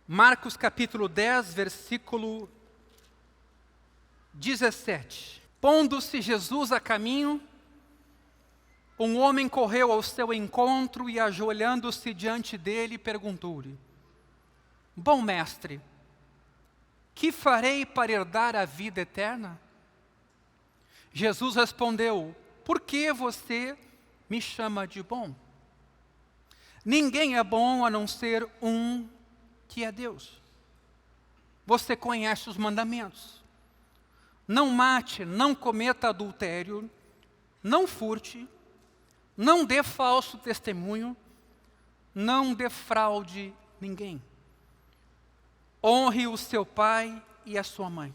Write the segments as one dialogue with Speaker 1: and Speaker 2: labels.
Speaker 1: Marcos capítulo 10, versículo 17. Pondo-se Jesus a caminho, um homem correu ao seu encontro e, ajoelhando-se diante dele, perguntou-lhe: Bom mestre, que farei para herdar a vida eterna? Jesus respondeu: Por que você me chama de bom? Ninguém é bom a não ser um, que é Deus. Você conhece os mandamentos: não mate, não cometa adultério, não furte, não dê falso testemunho, não defraude ninguém. Honre o seu pai e a sua mãe.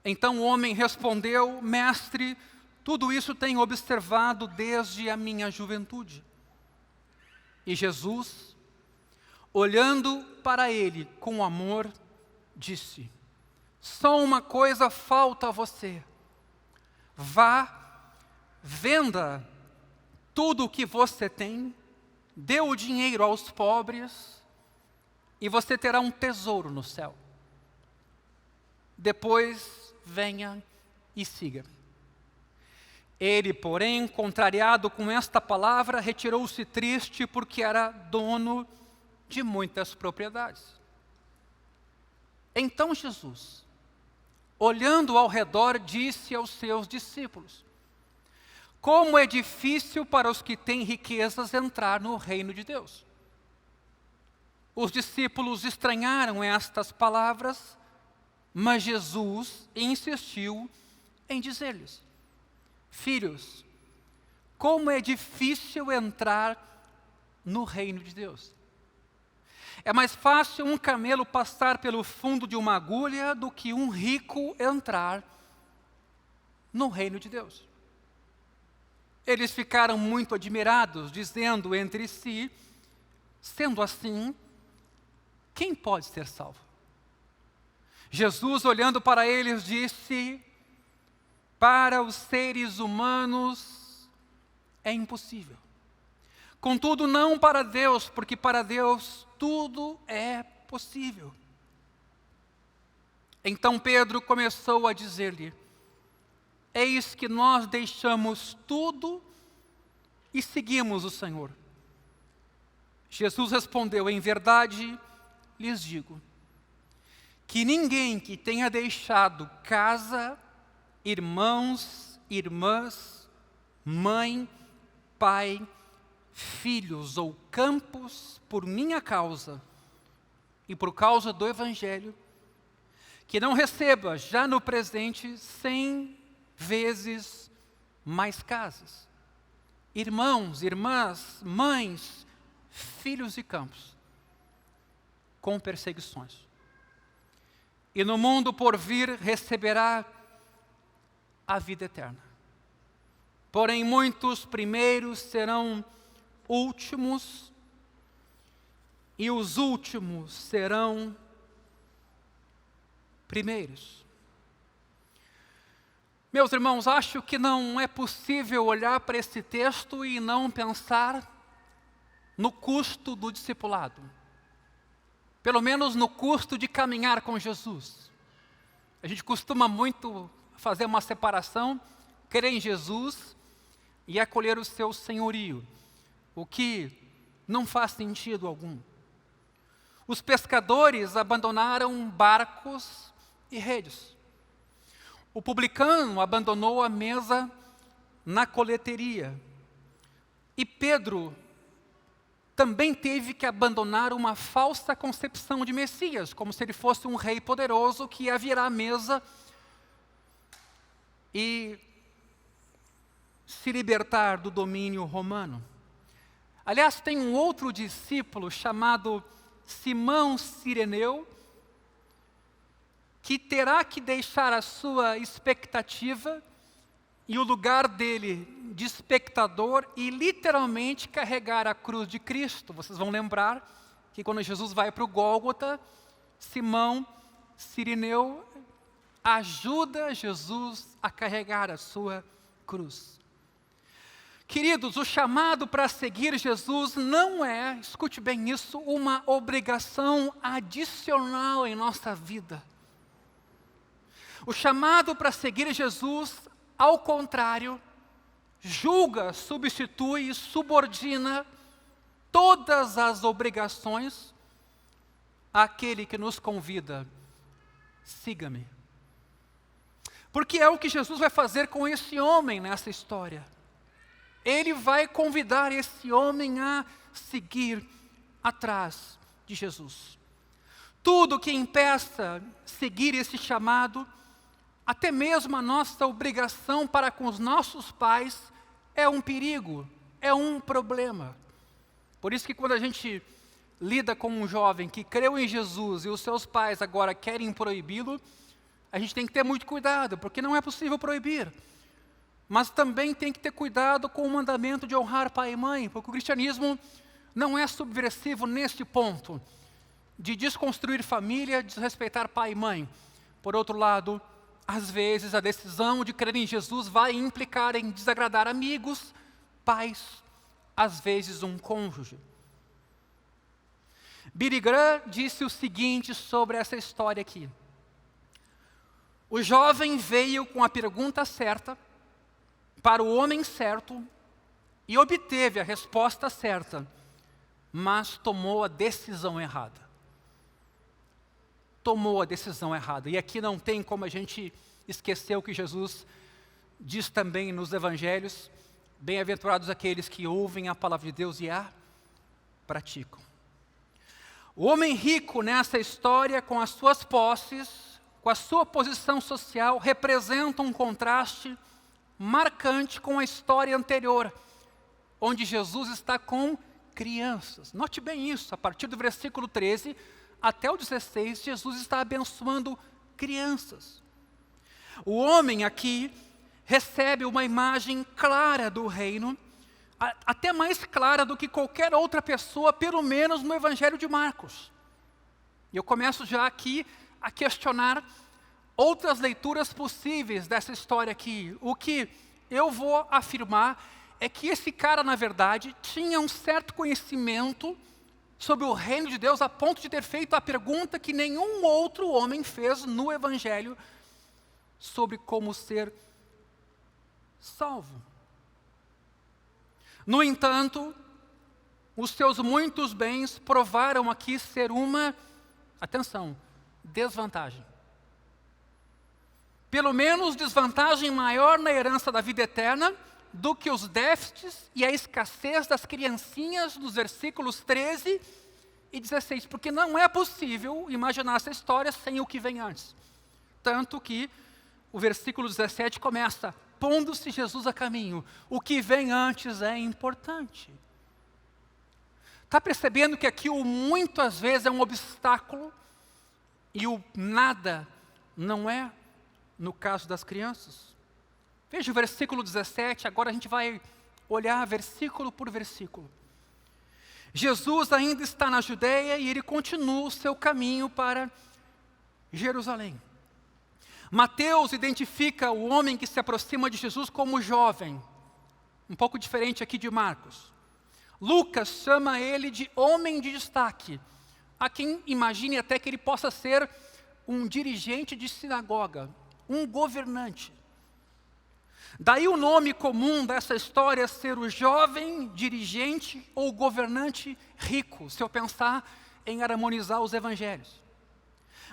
Speaker 1: Então o homem respondeu: Mestre, tudo isso tenho observado desde a minha juventude. E Jesus, olhando para ele com amor, disse: Só uma coisa falta a você. Vá, venda tudo o que você tem, dê o dinheiro aos pobres, e você terá um tesouro no céu. Depois venha e siga. Ele, porém, contrariado com esta palavra, retirou-se triste, porque era dono de muitas propriedades. Então Jesus, olhando ao redor, disse aos seus discípulos: Como é difícil para os que têm riquezas entrar no reino de Deus. Os discípulos estranharam estas palavras, mas Jesus insistiu em dizer-lhes: Filhos, como é difícil entrar no reino de Deus. É mais fácil um camelo passar pelo fundo de uma agulha do que um rico entrar no reino de Deus. Eles ficaram muito admirados, dizendo entre si: Sendo assim, quem pode ser salvo? Jesus, olhando para eles, disse: Para os seres humanos é impossível. Contudo, não para Deus, porque para Deus tudo é possível. Então Pedro começou a dizer-lhe: Eis que nós deixamos tudo e seguimos o Senhor. Jesus respondeu: Em verdade lhes digo, que ninguém que tenha deixado casa, irmãos, irmãs, mãe, pai, filhos ou campos, por minha causa e por causa do Evangelho, que não receba já no presente 100 vezes mais casas, irmãos, irmãs, mães, filhos e campos, com perseguições. E no mundo por vir receberá a vida eterna. Porém, muitos primeiros serão últimos, e os últimos serão primeiros. Meus irmãos, acho que não é possível olhar para esse texto e não pensar no custo do discipulado. Pelo menos no custo de caminhar com Jesus. A gente costuma muito fazer uma separação, crer em Jesus e acolher o seu senhorio, o que não faz sentido algum. Os pescadores abandonaram barcos e redes. O publicano abandonou a mesa na coleteria. E Pedro também teve que abandonar uma falsa concepção de Messias, como se ele fosse um rei poderoso que ia virar a mesa e se libertar do domínio romano. Aliás, tem um outro discípulo chamado Simão Cireneu, que terá que deixar a sua expectativa e o lugar dele de espectador e literalmente carregar a cruz de Cristo. Vocês vão lembrar que quando Jesus vai para o Gólgota, Simão Cireneu ajuda Jesus a carregar a sua cruz. Queridos, o chamado para seguir Jesus não é, escute bem isso, uma obrigação adicional em nossa vida. O chamado para seguir Jesus, ao contrário, julga, substitui e subordina todas as obrigações àquele que nos convida: siga-me. Porque é o que Jesus vai fazer com esse homem nessa história. Ele vai convidar esse homem a seguir atrás de Jesus. Tudo que impeça seguir esse chamado, até mesmo a nossa obrigação para com os nossos pais, é um perigo, é um problema. Por isso que quando a gente lida com um jovem que creu em Jesus e os seus pais agora querem proibi-lo, a gente tem que ter muito cuidado, porque não é possível proibir. Mas também tem que ter cuidado com o mandamento de honrar pai e mãe, porque o cristianismo não é subversivo neste ponto, de desconstruir família, desrespeitar pai e mãe. Por outro lado, às vezes a decisão de crer em Jesus vai implicar em desagradar amigos, pais, às vezes um cônjuge. Billy Graham disse o seguinte sobre essa história aqui: o jovem veio com a pergunta certa, para o homem certo, e obteve a resposta certa, mas tomou a decisão errada. Tomou a decisão errada. E aqui não tem como a gente esquecer o que Jesus diz também nos evangelhos: bem-aventurados aqueles que ouvem a palavra de Deus e a praticam. O homem rico nessa história, com as suas posses, com a sua posição social, representa um contraste marcante com a história anterior, onde Jesus está com crianças. Note bem isso, a partir do versículo 13 até o 16, Jesus está abençoando crianças. O homem aqui recebe uma imagem clara do reino, até mais clara do que qualquer outra pessoa, pelo menos no Evangelho de Marcos. E eu começo já aqui a questionar outras leituras possíveis dessa história aqui. O que eu vou afirmar é que esse cara, na verdade, tinha um certo conhecimento sobre o reino de Deus, a ponto de ter feito a pergunta que nenhum outro homem fez no Evangelho sobre como ser salvo. No entanto, os seus muitos bens provaram aqui ser uma, atenção, desvantagem. Pelo menos desvantagem maior na herança da vida eterna do que os déficits e a escassez das criancinhas dos versículos 13 e 16. Porque não é possível imaginar essa história sem o que vem antes. Tanto que o versículo 17 começa: pondo-se Jesus a caminho. O que vem antes é importante. Está percebendo que aqui o muito às vezes é um obstáculo e o nada não é? No caso das crianças. Veja o versículo 17, agora a gente vai olhar versículo por versículo. Jesus ainda está na Judeia e ele continua o seu caminho para Jerusalém. Mateus identifica o homem que se aproxima de Jesus como jovem, um pouco diferente aqui de Marcos. Lucas chama ele de homem de destaque. Há quem imagine até que ele possa ser um dirigente de sinagoga, um governante. Daí o nome comum dessa história ser o jovem dirigente ou governante rico, se eu pensar em harmonizar os evangelhos.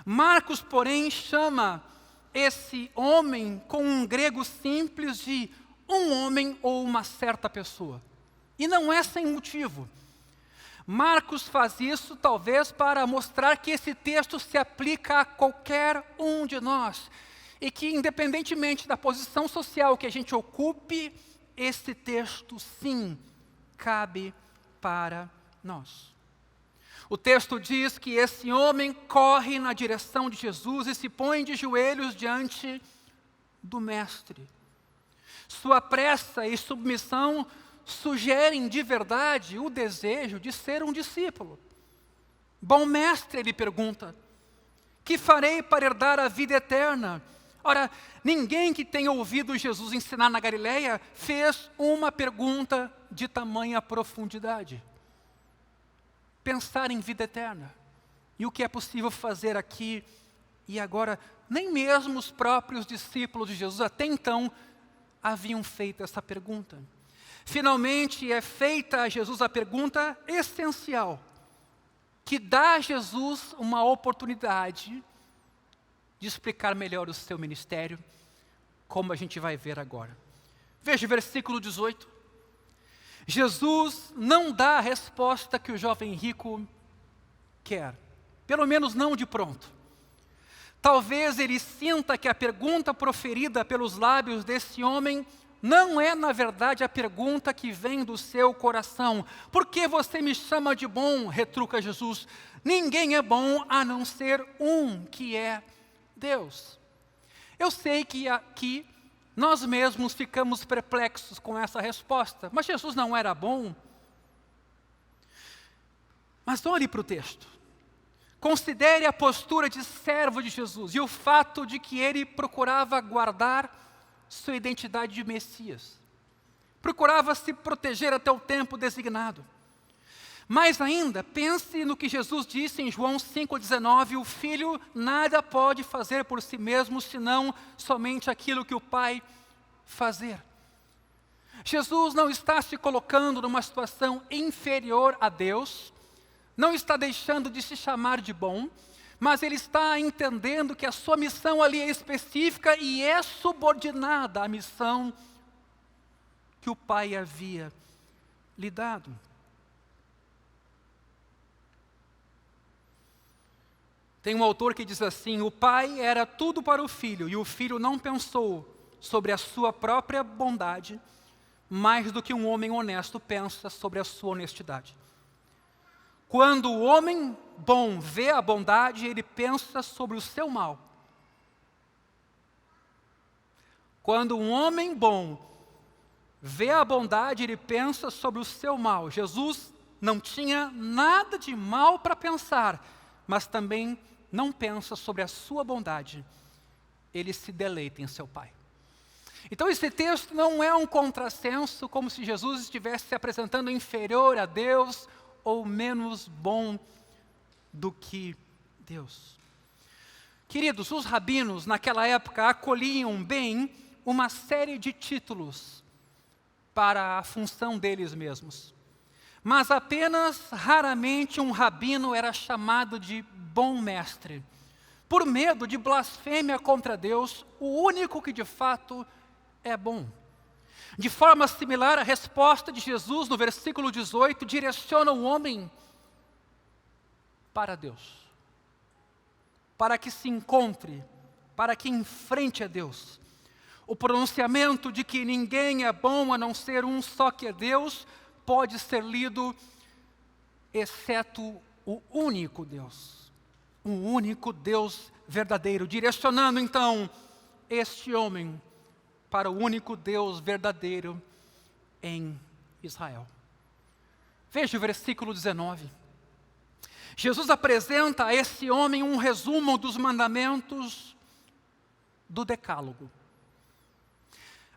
Speaker 1: Marcos, porém, chama esse homem com um grego simples de um homem ou uma certa pessoa. E não é sem motivo. Marcos faz isso talvez para mostrar que esse texto se aplica a qualquer um de nós. E que independentemente da posição social que a gente ocupe, esse texto sim cabe para nós. O texto diz que esse homem corre na direção de Jesus e se põe de joelhos diante do Mestre. Sua pressa e submissão sugerem de verdade o desejo de ser um discípulo. Bom mestre, ele pergunta, que farei para herdar a vida eterna? Ora, ninguém que tenha ouvido Jesus ensinar na Galileia fez uma pergunta de tamanha profundidade. Pensar em vida eterna e o que é possível fazer aqui e agora. Nem mesmo os próprios discípulos de Jesus até então haviam feito essa pergunta. Finalmente é feita a Jesus a pergunta essencial, que dá a Jesus uma oportunidade de explicar melhor o seu ministério, como a gente vai ver agora. Veja o versículo 18. Jesus não dá a resposta que o jovem rico quer, pelo menos não de pronto. Talvez ele sinta que a pergunta proferida pelos lábios desse homem não é, na verdade, a pergunta que vem do seu coração. Por que você me chama de bom? Retruca Jesus. Ninguém é bom a não ser um, que é Deus. Eu sei que aqui nós mesmos ficamos perplexos com essa resposta, mas Jesus não era bom. Mas olhe para o texto. Considere a postura de servo de Jesus e o fato de que ele procurava guardar sua identidade de Messias. Procurava se proteger até o tempo designado. Mais ainda, pense no que Jesus disse em João 5,19, o Filho nada pode fazer por si mesmo, senão somente aquilo que o Pai fazer. Jesus não está se colocando numa situação inferior a Deus, não está deixando de se chamar de bom, mas ele está entendendo que a sua missão ali é específica e é subordinada à missão que o Pai havia lhe dado. Tem um autor que diz assim: o Pai era tudo para o Filho, e o Filho não pensou sobre a sua própria bondade, mais do que um homem honesto pensa sobre a sua honestidade. Quando o homem bom vê a bondade, ele pensa sobre o seu mal. Quando um homem bom vê a bondade, ele pensa sobre o seu mal. Jesus não tinha nada de mal para pensar, mas também não pensa sobre a sua bondade. Ele se deleita em seu Pai. Então esse texto não é um contrassenso, como se Jesus estivesse se apresentando inferior a Deus ou menos bom do que Deus. Queridos, os rabinos naquela época acolhiam bem uma série de títulos para a função deles mesmos. Mas apenas raramente um rabino era chamado de bom mestre. Por medo de blasfêmia contra Deus, o único que de fato é bom. De forma similar, a resposta de Jesus no versículo 18 direciona o homem para Deus, para que se encontre, para que enfrente a Deus. O pronunciamento de que ninguém é bom a não ser um só que é Deus pode ser lido exceto o único Deus verdadeiro, direcionando então este homem para o único Deus verdadeiro em Israel. Veja o versículo 19. Jesus apresenta a esse homem um resumo dos mandamentos do Decálogo.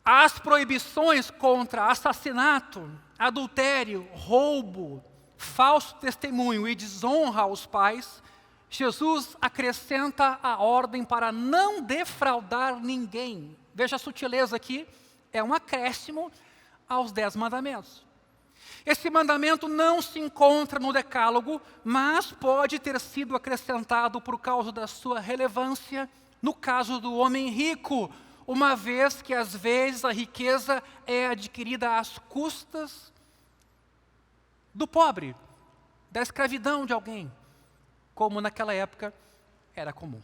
Speaker 1: As proibições contra assassinato, adultério, roubo, falso testemunho e desonra aos pais, Jesus acrescenta a ordem para não defraudar ninguém. Veja a sutileza aqui, é um acréscimo aos 10 mandamentos. Esse mandamento não se encontra no Decálogo, mas pode ter sido acrescentado por causa da sua relevância no caso do homem rico, uma vez que às vezes a riqueza é adquirida às custas do pobre, da escravidão de alguém, como naquela época era comum.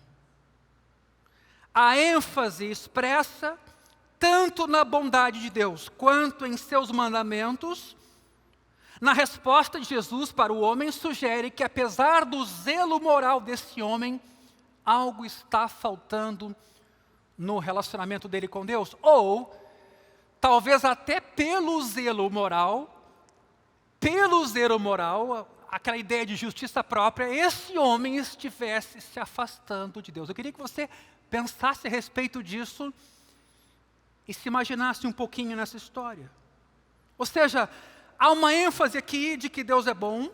Speaker 1: A ênfase expressa tanto na bondade de Deus quanto em seus mandamentos, na resposta de Jesus para o homem, sugere que apesar do zelo moral desse homem, algo está faltando no relacionamento dele com Deus, ou talvez até pelo zelo moral, aquela ideia de justiça própria, esse homem estivesse se afastando de Deus. Eu queria que você pensasse a respeito disso e se imaginasse um pouquinho nessa história. Ou seja, há uma ênfase aqui de que Deus é bom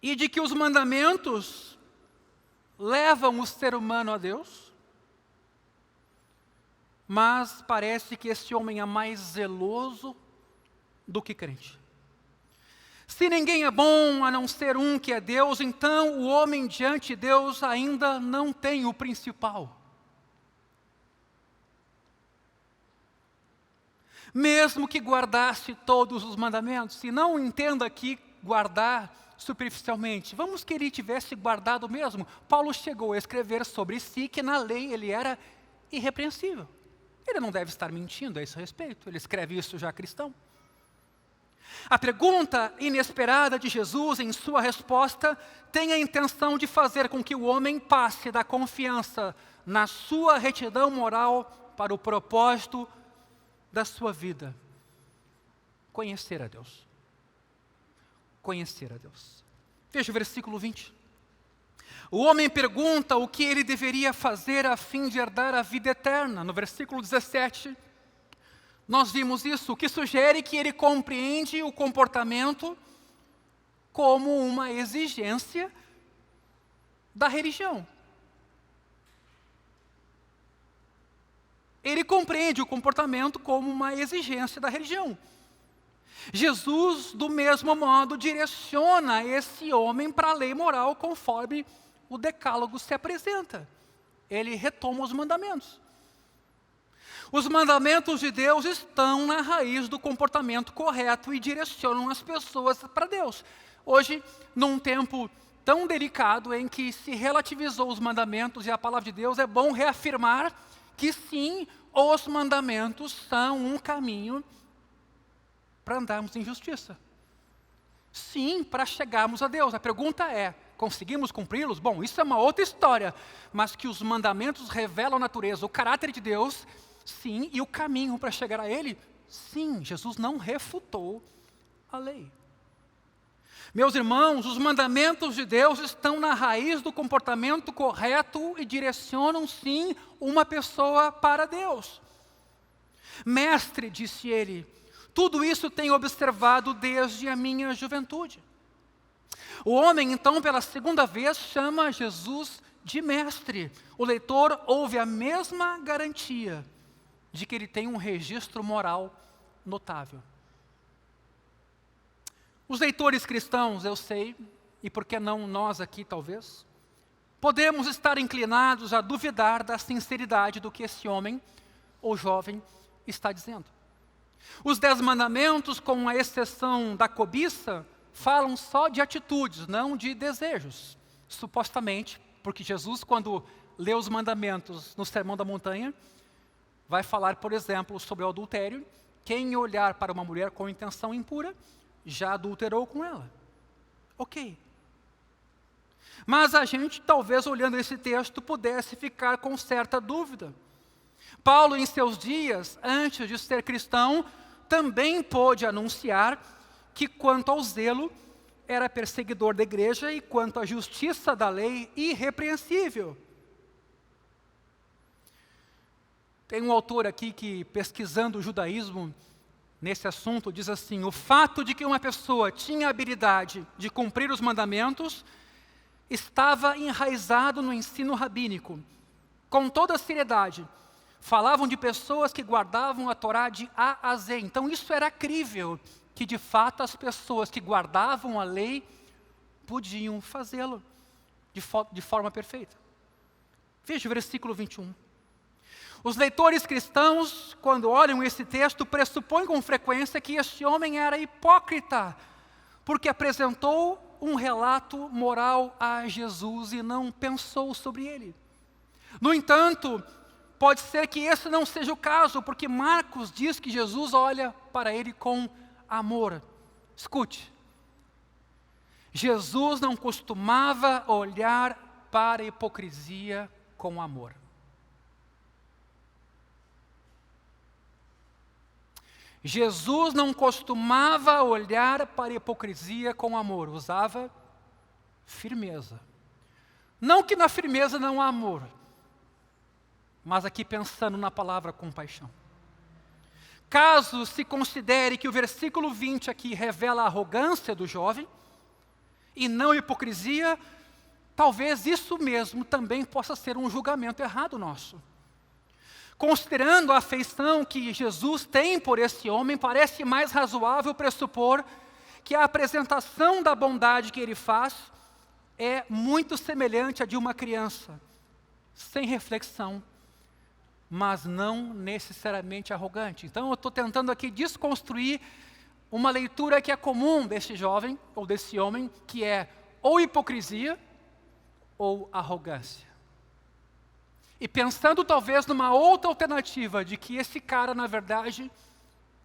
Speaker 1: e de que os mandamentos levam o ser humano a Deus, mas parece que esse homem é mais zeloso do que crente. Se ninguém é bom a não ser um que é Deus, então o homem diante de Deus ainda não tem o principal. Mesmo que guardasse todos os mandamentos, e não entenda aqui guardar superficialmente, vamos que ele tivesse guardado mesmo. Paulo chegou a escrever sobre si que na lei ele era irrepreensível. Ele não deve estar mentindo a esse respeito, ele escreve isso já cristão. A pergunta inesperada de Jesus em sua resposta tem a intenção de fazer com que o homem passe da confiança na sua retidão moral para o propósito da sua vida: conhecer a Deus. Conhecer a Deus. Veja o versículo 20. O homem pergunta o que ele deveria fazer a fim de herdar a vida eterna. No versículo 17, nós vimos isso, o que sugere que ele compreende o comportamento como uma exigência da religião. Ele compreende o comportamento como uma exigência da religião. Jesus, do mesmo modo, direciona esse homem para a lei moral conforme o decálogo se apresenta. Ele retoma os mandamentos. Os mandamentos de Deus estão na raiz do comportamento correto e direcionam as pessoas para Deus. Hoje, num tempo tão delicado em que se relativizou os mandamentos e a palavra de Deus, é bom reafirmar que sim, os mandamentos são um caminho para andarmos em justiça. Sim, para chegarmos a Deus. A pergunta é: conseguimos cumpri-los? Bom, isso é uma outra história. Mas que os mandamentos revelam a natureza, o caráter de Deus, sim, e o caminho para chegar a Ele, sim. Jesus não refutou a lei. Meus irmãos, os mandamentos de Deus estão na raiz do comportamento correto e direcionam, sim, uma pessoa para Deus. Mestre, disse ele, tudo isso tenho observado desde a minha juventude. O homem, então, pela segunda vez, chama Jesus de mestre. O leitor ouve a mesma garantia de que ele tem um registro moral notável. Os leitores cristãos, eu sei, e por que não nós aqui talvez, podemos estar inclinados a duvidar da sinceridade do que esse homem ou jovem está dizendo. Os 10 mandamentos, com a exceção da cobiça, falam só de atitudes, não de desejos. Supostamente, porque Jesus, quando lê os mandamentos no Sermão da Montanha, vai falar, por exemplo, sobre o adultério. Quem olhar para uma mulher com intenção impura, já adulterou com ela. Ok. Mas a gente, talvez olhando esse texto, pudesse ficar com certa dúvida. Paulo, em seus dias, antes de ser cristão, também pôde anunciar que, quanto ao zelo, era perseguidor da igreja e, quanto à justiça da lei, irrepreensível. Tem um autor aqui que, pesquisando o judaísmo, nesse assunto, diz assim: o fato de que uma pessoa tinha a habilidade de cumprir os mandamentos estava enraizado no ensino rabínico. Com toda a seriedade, falavam de pessoas que guardavam a Torá de A a Z. Então isso era crível, que de fato as pessoas que guardavam a lei podiam fazê-lo de forma perfeita. Veja o versículo 21. Os leitores cristãos, quando olham esse texto, pressupõem com frequência que este homem era hipócrita, porque apresentou um relato moral a Jesus e não pensou sobre ele. No entanto, pode ser que esse não seja o caso, porque Marcos diz que Jesus olha para ele com amor. Escute, Jesus não costumava olhar para a hipocrisia com amor. Jesus não costumava olhar para a hipocrisia com amor, usava firmeza, Não que na firmeza não há amor, mas aqui pensando na palavra compaixão. Caso se considere que o versículo 20 aqui revela a arrogância do jovem, e não hipocrisia, talvez isso mesmo também possa ser um julgamento errado nosso. Considerando a afeição que Jesus tem por esse homem, parece mais razoável pressupor que a apresentação da bondade que ele faz é muito semelhante à de uma criança, sem reflexão, mas não necessariamente arrogante. Então eu estou tentando aqui desconstruir uma leitura que é comum desse jovem, ou desse homem, que é ou hipocrisia ou arrogância. E pensando talvez numa outra alternativa de que esse cara, na verdade,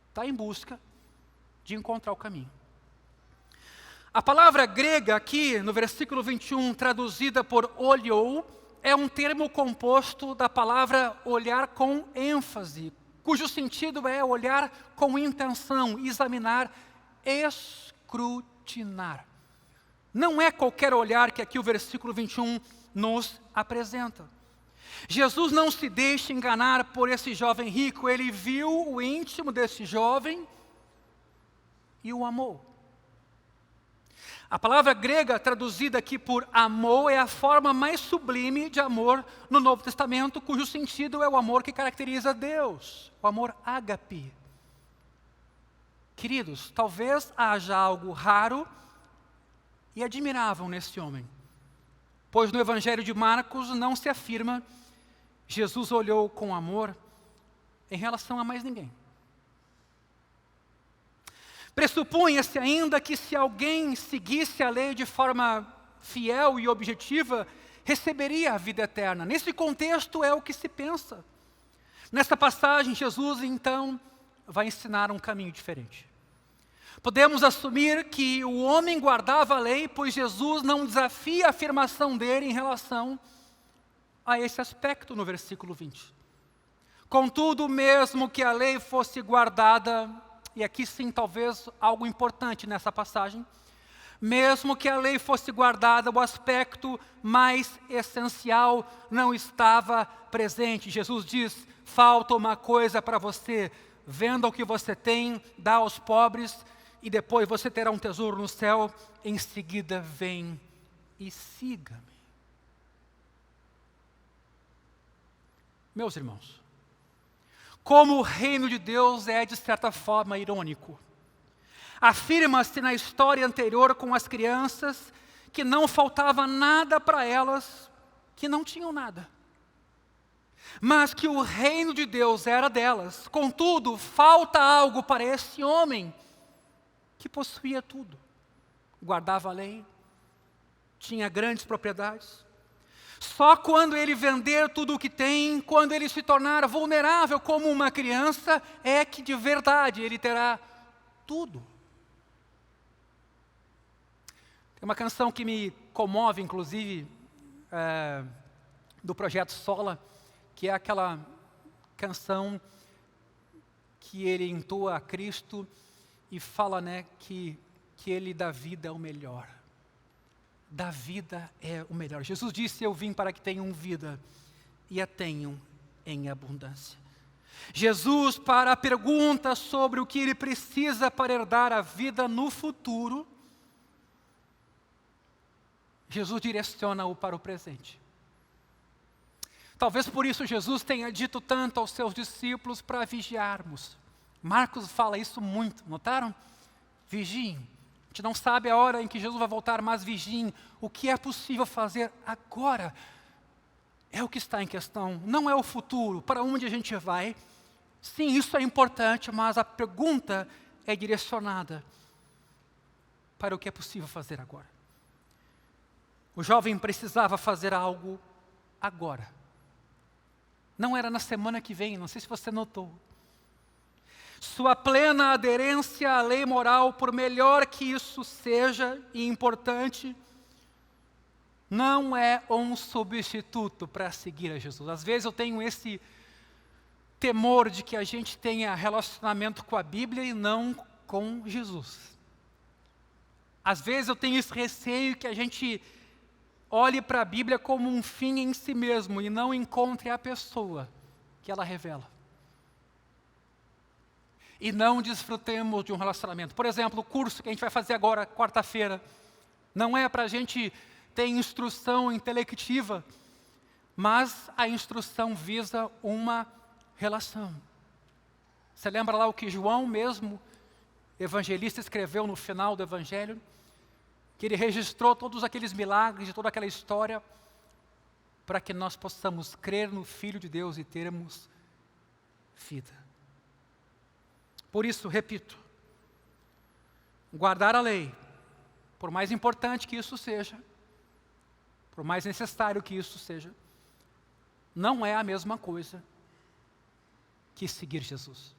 Speaker 1: está em busca de encontrar o caminho. A palavra grega aqui, no versículo 21, traduzida por olhou, é um termo composto da palavra olhar com ênfase, cujo sentido é olhar com intenção, examinar, escrutinar. Não é qualquer olhar que aqui o versículo 21 nos apresenta. Jesus não se deixa enganar por esse jovem rico, ele viu o íntimo desse jovem e o amou. A palavra grega traduzida aqui por amor é a forma mais sublime de amor no Novo Testamento, cujo sentido é o amor que caracteriza Deus, o amor ágape. Queridos, talvez haja algo raro e admirável nesse homem, pois no Evangelho de Marcos não se afirma Jesus olhou com amor em relação a mais ninguém. Pressupunha-se ainda que se alguém seguisse a lei de forma fiel e objetiva, receberia a vida eterna. Nesse contexto é o que se pensa. Nessa passagem, Jesus então vai ensinar um caminho diferente. Podemos assumir que o homem guardava a lei, pois Jesus não desafia a afirmação dele em relação a esse aspecto no versículo 20. Contudo, mesmo que a lei fosse guardada, e aqui sim talvez algo importante nessa passagem, mesmo que a lei fosse guardada, o aspecto mais essencial não estava presente. Jesus diz, falta uma coisa para você, venda o que você tem, dá aos pobres, e depois você terá um tesouro no céu, em seguida vem e siga-me. Meus irmãos, como o reino de Deus é de certa forma irônico. Afirma-se na história anterior com as crianças que não faltava nada para elas, que não tinham nada. Mas que o reino de Deus era delas. Contudo, falta algo para esse homem que possuía tudo. Guardava a lei, tinha grandes propriedades. Só quando ele vender tudo o que tem, quando ele se tornar vulnerável como uma criança, é que de verdade ele terá tudo. Tem uma canção que me comove, inclusive, do Projeto Sola, que é aquela canção que ele entoa a Cristo e fala, né, que ele dá vida o melhor. Da vida é o melhor. Jesus disse, eu vim para que tenham vida e a tenham em abundância. Jesus, para a pergunta sobre o que ele precisa para herdar a vida no futuro, Jesus direciona-o para o presente. Talvez por isso Jesus tenha dito tanto aos seus discípulos para vigiarmos. Marcos fala isso muito, notaram? Vigiem. A gente não sabe a hora em que Jesus vai voltar, mas vigiem. O que é possível fazer agora é o que está em questão. Não é o futuro, para onde a gente vai. Sim, isso é importante, mas a pergunta é direcionada para o que é possível fazer agora. O jovem precisava fazer algo agora. Não era na semana que vem, não sei se você notou. Sua plena aderência à lei moral, por melhor que isso seja e importante, não é um substituto para seguir a Jesus. Às vezes eu tenho esse temor de que a gente tenha relacionamento com a Bíblia e não com Jesus. Às vezes eu tenho esse receio que a gente olhe para a Bíblia como um fim em si mesmo e não encontre a pessoa que ela revela. E não desfrutemos de um relacionamento. Por exemplo, o curso que a gente vai fazer agora, quarta-feira, não é para a gente ter instrução intelectiva, mas a instrução visa uma relação. Você lembra lá o que João mesmo, evangelista, escreveu no final do Evangelho? Que ele registrou todos aqueles milagres, de toda aquela história, para que nós possamos crer no Filho de Deus e termos vida. Por isso, repito, guardar a lei, por mais importante que isso seja, por mais necessário que isso seja, não é a mesma coisa que seguir Jesus.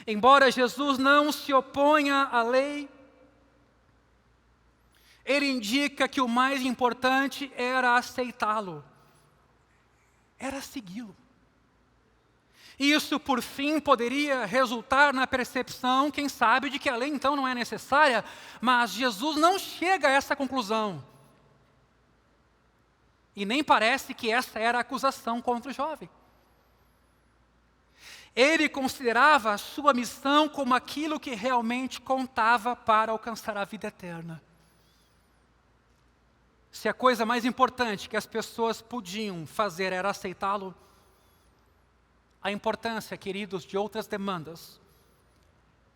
Speaker 1: Embora Jesus não se oponha à lei, ele indica que o mais importante era aceitá-lo, era segui-lo. Isso, por fim, poderia resultar na percepção, quem sabe, de que a lei então não é necessária, mas Jesus não chega a essa conclusão. E nem parece que essa era a acusação contra o jovem. Ele considerava a sua missão como aquilo que realmente contava para alcançar a vida eterna. Se a coisa mais importante que as pessoas podiam fazer era aceitá-lo, a importância, queridos, de outras demandas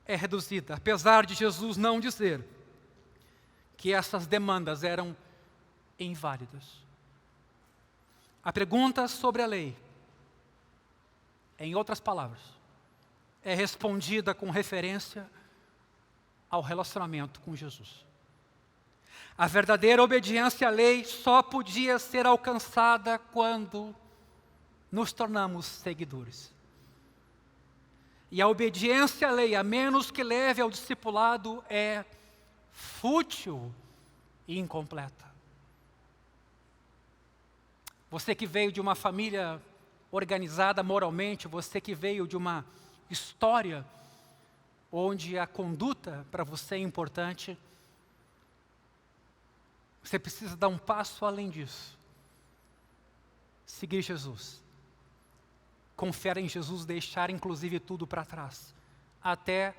Speaker 1: é reduzida, apesar de Jesus não dizer que essas demandas eram inválidas. A pergunta sobre a lei, em outras palavras, é respondida com referência ao relacionamento com Jesus. A verdadeira obediência à lei só podia ser alcançada quando nos tornamos seguidores. E a obediência à lei, a menos que leve ao discipulado, é fútil e incompleta. Você que veio de uma família organizada moralmente, você que veio de uma história onde a conduta para você é importante, você precisa dar um passo além disso. Seguir Jesus. Confiar em Jesus, deixar inclusive tudo para trás. Até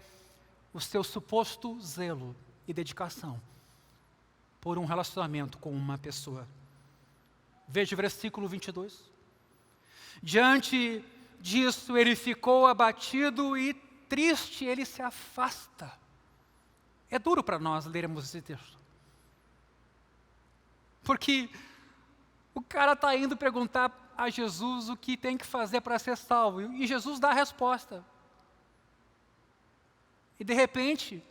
Speaker 1: o seu suposto zelo e dedicação por um relacionamento com uma pessoa. Veja o versículo 22. Diante disso, ele ficou abatido e triste, ele se afasta. É duro para nós lermos esse texto. Porque o cara está indo perguntar a Jesus o que tem que fazer para ser salvo. E Jesus dá a resposta. E de repente,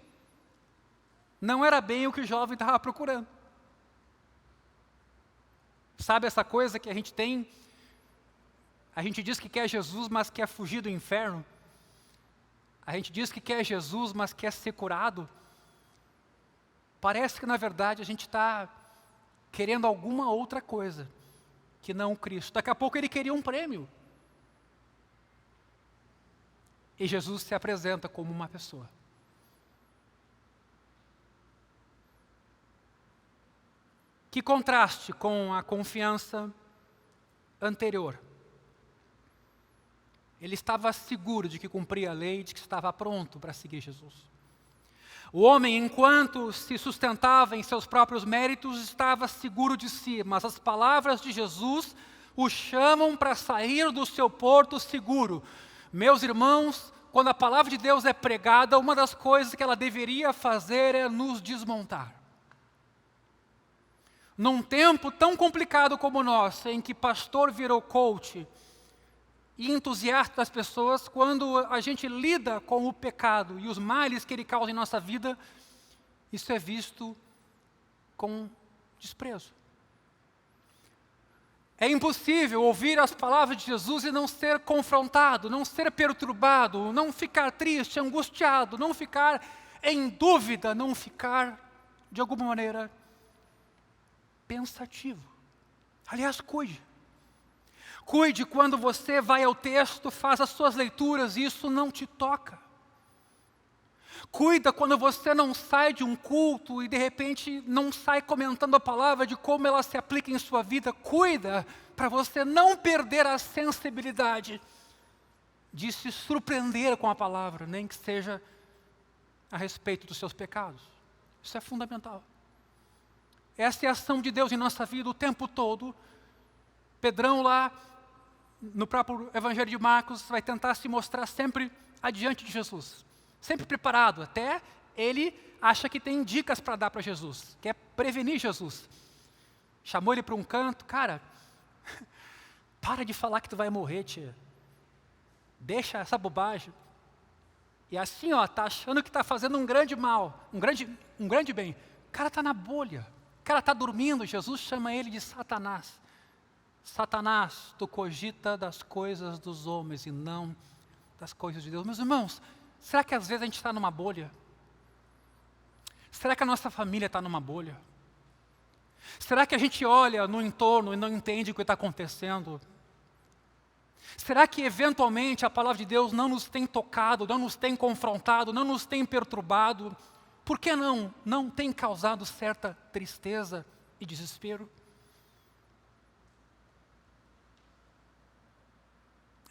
Speaker 1: não era bem o que o jovem estava procurando. Sabe essa coisa que a gente tem? A gente diz que quer Jesus, mas quer fugir do inferno. A gente diz que quer Jesus, mas quer ser curado. Parece que na verdade a gente está querendo alguma outra coisa que não Cristo. Daqui a pouco ele queria um prêmio. E Jesus se apresenta como uma pessoa. Que contraste com a confiança anterior. Ele estava seguro de que cumpria a lei, de que estava pronto para seguir Jesus. O homem, enquanto se sustentava em seus próprios méritos, estava seguro de si, mas as palavras de Jesus o chamam para sair do seu porto seguro. Meus irmãos, quando a palavra de Deus é pregada, uma das coisas que ela deveria fazer é nos desmontar. Num tempo tão complicado como o nosso, em que pastor virou coach e entusiasta das pessoas, quando a gente lida com o pecado e os males que ele causa em nossa vida, isso é visto com desprezo. É impossível ouvir as palavras de Jesus e não ser confrontado, não ser perturbado, não ficar triste, angustiado, não ficar em dúvida, não ficar, de alguma maneira, pensativo. Aliás, cuide. Cuide quando você vai ao texto, faz as suas leituras e isso não te toca. Cuida quando você não sai de um culto e de repente não sai comentando a palavra de como ela se aplica em sua vida. Cuida para você não perder a sensibilidade de se surpreender com a palavra, nem que seja a respeito dos seus pecados. Isso é fundamental. Essa é a ação de Deus em nossa vida o tempo todo. Pedrão lá, no próprio Evangelho de Marcos, vai tentar se mostrar sempre adiante de Jesus. Sempre preparado, até ele acha que tem dicas para dar para Jesus, quer prevenir Jesus. Chamou ele para um canto, cara, para de falar que tu vai morrer, tia. Deixa essa bobagem. E assim, tá achando que está fazendo um grande mal, um grande bem. O cara está na bolha, o cara está dormindo. Jesus chama ele de Satanás. Satanás, tu cogita das coisas dos homens e não das coisas de Deus. Meus irmãos, será que às vezes a gente está numa bolha? Será que a nossa família está numa bolha? Será que a gente olha no entorno e não entende o que está acontecendo? Será que eventualmente a palavra de Deus não nos tem tocado, não nos tem confrontado, não nos tem perturbado? Por que não tem causado certa tristeza e desespero?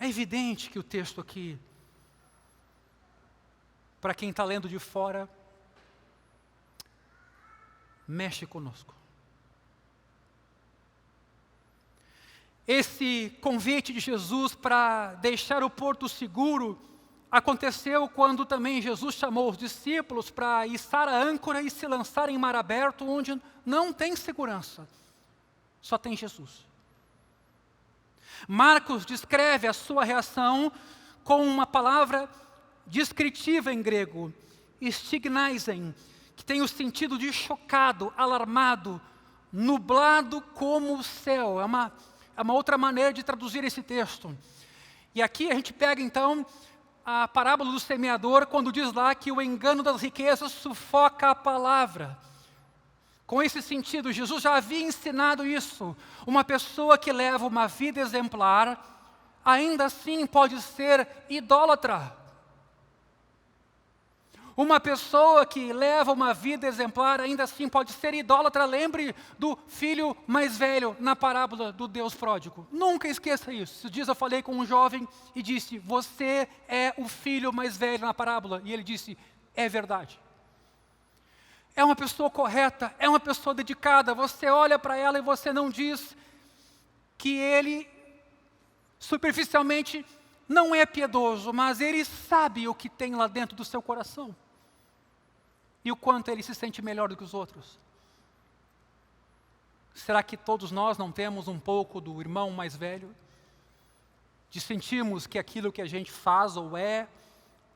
Speaker 1: É evidente que o texto aqui, para quem está lendo de fora, mexe conosco. Esse convite de Jesus para deixar o porto seguro aconteceu quando também Jesus chamou os discípulos para içar a âncora e se lançar em mar aberto, onde não tem segurança, só tem Jesus. Marcos descreve a sua reação com uma palavra descritiva em grego, stignaisen, que tem o sentido de chocado, alarmado, nublado como o céu. É uma outra maneira de traduzir esse texto. E aqui a gente pega então a parábola do semeador, quando diz lá que o engano das riquezas sufoca a palavra. Com esse sentido, Jesus já havia ensinado isso. Uma pessoa que leva uma vida exemplar, ainda assim pode ser idólatra. Uma pessoa que leva uma vida exemplar, ainda assim pode ser idólatra. Lembre do filho mais velho na parábola do Deus pródigo. Nunca esqueça isso. Esses dias eu falei com um jovem e disse, você é o filho mais velho na parábola. E ele disse, é verdade. É uma pessoa correta, é uma pessoa dedicada. Você olha para ela e você não diz que ele, superficialmente, não é piedoso, mas ele sabe o que tem lá dentro do seu coração. E o quanto ele se sente melhor do que os outros. Será que todos nós não temos um pouco do irmão mais velho? De sentirmos que aquilo que a gente faz ou é,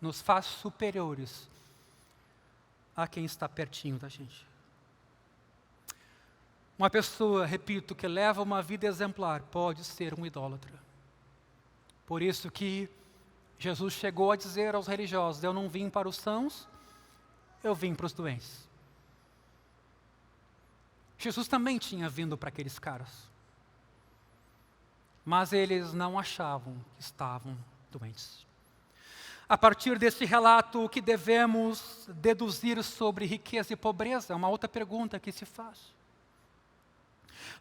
Speaker 1: nos faz superiores a quem está pertinho da gente. Uma pessoa, repito, que leva uma vida exemplar, pode ser um idólatra. Por isso que Jesus chegou a dizer aos religiosos, eu não vim para os sãos, eu vim para os doentes. Jesus também tinha vindo para aqueles caras. Mas eles não achavam que estavam doentes. A partir desse relato, o que devemos deduzir sobre riqueza e pobreza? É uma outra pergunta que se faz.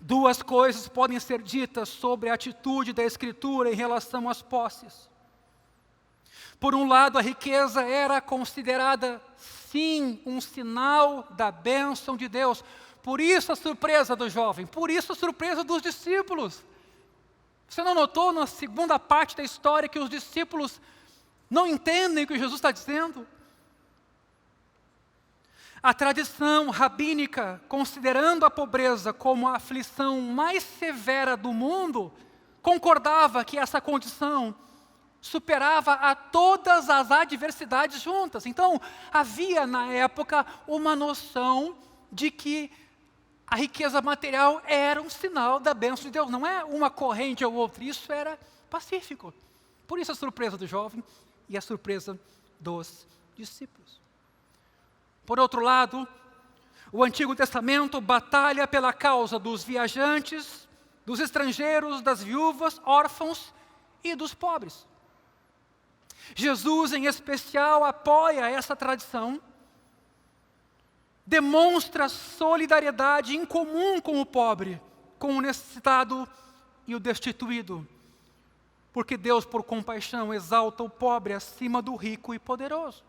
Speaker 1: Duas coisas podem ser ditas sobre a atitude da Escritura em relação às posses. Por um lado, a riqueza era considerada, sim, um sinal da bênção de Deus. Por isso a surpresa do jovem, por isso a surpresa dos discípulos. Você não notou na segunda parte da história que os discípulos não entendem o que Jesus está dizendo? A tradição rabínica, considerando a pobreza como a aflição mais severa do mundo, concordava que essa condição superava a todas as adversidades juntas. Então, havia na época uma noção de que a riqueza material era um sinal da bênção de Deus. Não é uma corrente ou outra, isso era pacífico. Por isso a surpresa do jovem e a surpresa dos discípulos. Por outro lado, o Antigo Testamento batalha pela causa dos viajantes, dos estrangeiros, das viúvas, órfãos e dos pobres. Jesus, em especial, apoia essa tradição, demonstra solidariedade em comum com o pobre, com o necessitado e o destituído, porque Deus, por compaixão, exalta o pobre acima do rico e poderoso.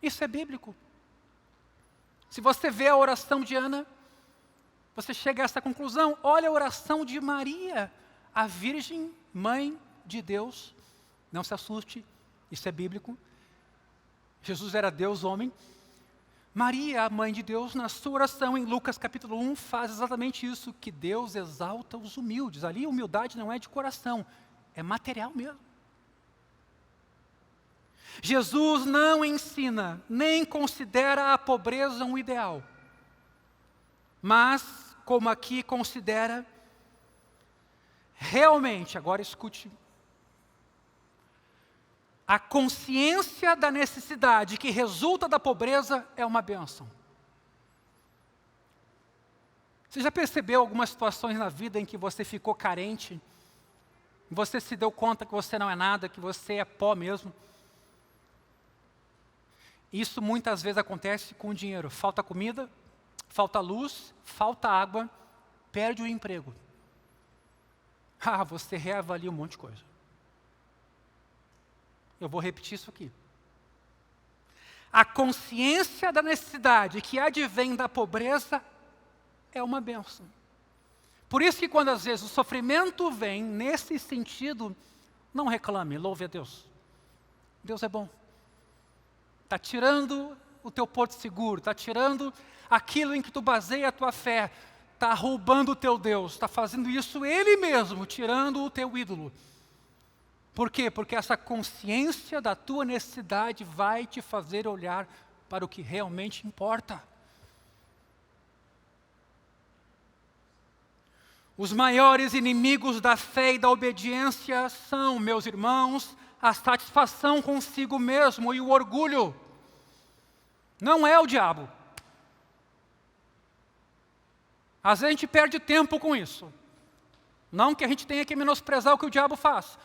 Speaker 1: Isso é bíblico. Se você vê a oração de Ana, você chega a essa conclusão. Olha a oração de Maria, a Virgem Mãe de Deus. Não se assuste, isso é bíblico. Jesus era Deus, homem. Maria, a Mãe de Deus, na sua oração em Lucas capítulo 1, faz exatamente isso, que Deus exalta os humildes. Ali a humildade não é de coração, é material mesmo. Jesus não ensina, nem considera a pobreza um ideal. Mas, como aqui considera, realmente, agora escute, a consciência da necessidade que resulta da pobreza é uma bênção. Você já percebeu algumas situações na vida em que você ficou carente? Você se deu conta que você não é nada, que você é pó mesmo? Isso muitas vezes acontece com o dinheiro. Falta comida, falta luz, falta água, perde o emprego. Você reavalia um monte de coisa. Eu vou repetir isso aqui. A consciência da necessidade que advém da pobreza é uma bênção. Por isso que quando às vezes o sofrimento vem nesse sentido, não reclame, louve a Deus. Deus é bom. Está tirando o teu porto seguro, está tirando aquilo em que tu baseia a tua fé, está roubando o teu Deus, está fazendo isso Ele mesmo, tirando o teu ídolo. Por quê? Porque essa consciência da tua necessidade vai te fazer olhar para o que realmente importa. Os maiores inimigos da fé e da obediência são, meus irmãos, a satisfação consigo mesmo e o orgulho. Não é o diabo. Às vezes a gente perde tempo com isso. Não que a gente tenha que menosprezar o que o diabo faz.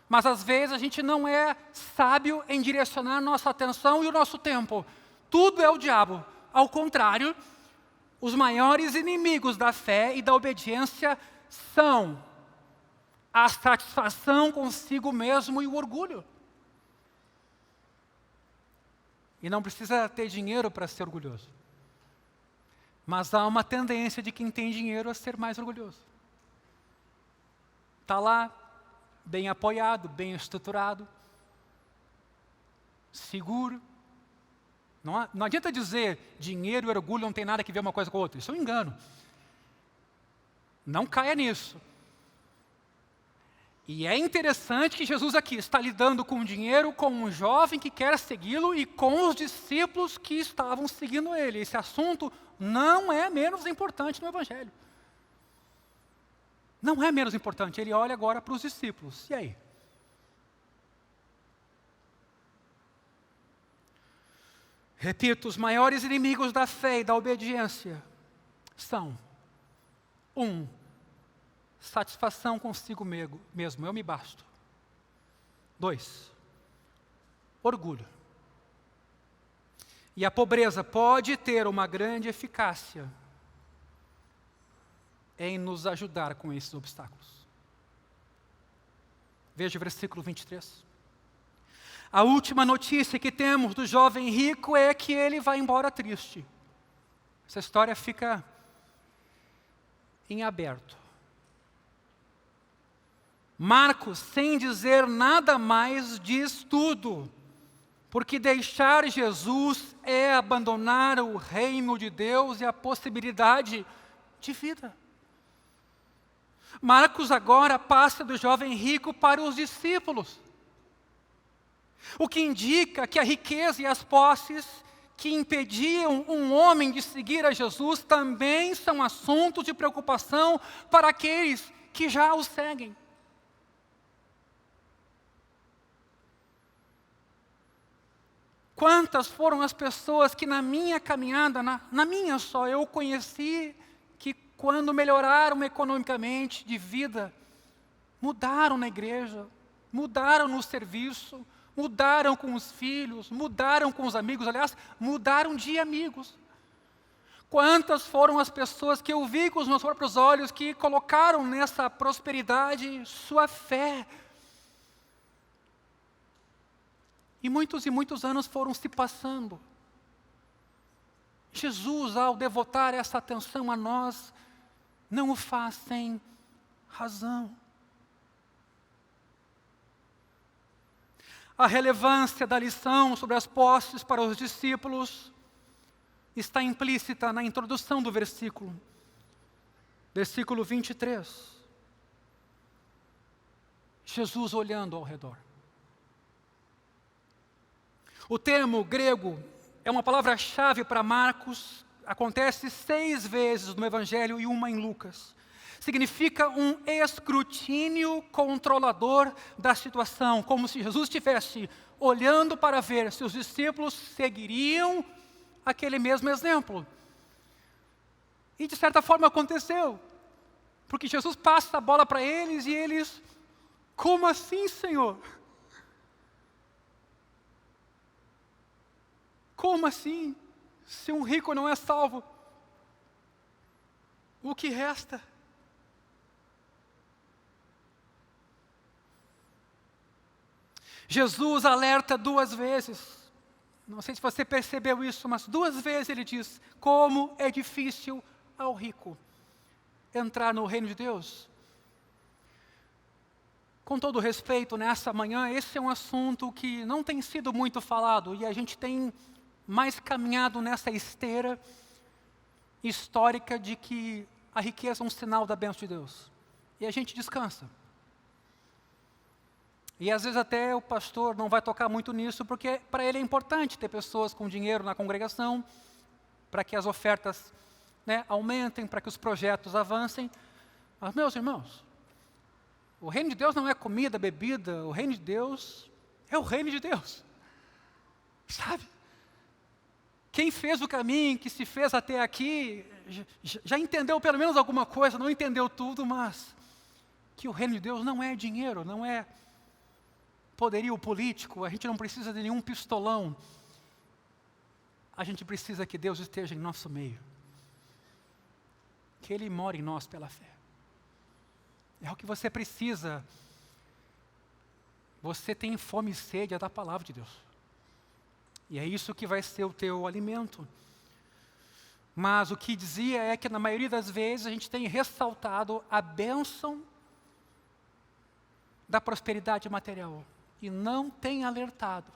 Speaker 1: Mas às vezes a gente não é sábio em direcionar nossa atenção e o nosso tempo. Tudo é o diabo. Ao contrário, os maiores inimigos da fé e da obediência são a satisfação consigo mesmo e o orgulho. E não precisa ter dinheiro para ser orgulhoso. Mas há uma tendência de quem tem dinheiro a ser mais orgulhoso. Está lá, bem apoiado, bem estruturado, seguro. Não adianta dizer dinheiro e orgulho não tem nada que ver uma coisa com a outra. Isso é um engano. Não caia nisso. E é interessante que Jesus aqui está lidando com o dinheiro, com um jovem que quer segui-lo e com os discípulos que estavam seguindo ele. Esse assunto não é menos importante no Evangelho. Não é menos importante. Ele olha agora para os discípulos. E aí? Repito, os maiores inimigos da fé e da obediência são: 1. Satisfação consigo mesmo, eu me basto. 2. Orgulho. E a pobreza pode ter uma grande eficácia em nos ajudar com esses obstáculos. Veja o versículo 23. A última notícia que temos do jovem rico é que ele vai embora triste. Essa história fica em aberto. Marcos, sem dizer nada mais, diz tudo. Porque deixar Jesus é abandonar o reino de Deus e a possibilidade de vida. Marcos agora passa do jovem rico para os discípulos. O que indica que a riqueza e as posses que impediam um homem de seguir a Jesus também são assuntos de preocupação para aqueles que já o seguem. Quantas foram as pessoas que na minha caminhada, na minha só, eu conheci que quando melhoraram economicamente de vida, mudaram na igreja, mudaram no serviço, mudaram com os filhos, mudaram com os amigos, aliás, mudaram de amigos. Quantas foram as pessoas que eu vi com os meus próprios olhos que colocaram nessa prosperidade sua fé? E muitos anos foram se passando. Jesus, ao devotar essa atenção a nós, não o faz sem razão. A relevância da lição sobre as posses para os discípulos está implícita na introdução do versículo 23. Jesus olhando ao redor. O termo grego é uma palavra-chave para Marcos, acontece 6 vezes no Evangelho e uma em Lucas. Significa um escrutínio controlador da situação, como se Jesus estivesse olhando para ver se os discípulos seguiriam aquele mesmo exemplo. E de certa forma aconteceu, porque Jesus passa a bola para eles e eles, como assim, Senhor? Como assim? Se um rico não é salvo, o que resta? Jesus alerta 2 vezes. Não sei se você percebeu isso, mas 2 vezes ele diz: como é difícil ao rico entrar no reino de Deus. Com todo respeito, nessa manhã, esse é um assunto que não tem sido muito falado e a gente tem mais caminhado nessa esteira histórica de que a riqueza é um sinal da bênção de Deus. E a gente descansa. E às vezes até o pastor não vai tocar muito nisso, porque para ele é importante ter pessoas com dinheiro na congregação, para que as ofertas aumentem, para que os projetos avancem. Mas, meus irmãos, o reino de Deus não é comida, bebida, o reino de Deus é o reino de Deus. Sabe? Quem fez o caminho, que se fez até aqui, já entendeu pelo menos alguma coisa, não entendeu tudo, mas que o reino de Deus não é dinheiro, não é poderio político, a gente não precisa de nenhum pistolão. A gente precisa que Deus esteja em nosso meio. Que Ele more em nós pela fé. É o que você precisa. Você tem fome e sede da palavra de Deus. E é isso que vai ser o teu alimento. Mas o que dizia é que na maioria das vezes a gente tem ressaltado a bênção da prosperidade material. E não tem alertado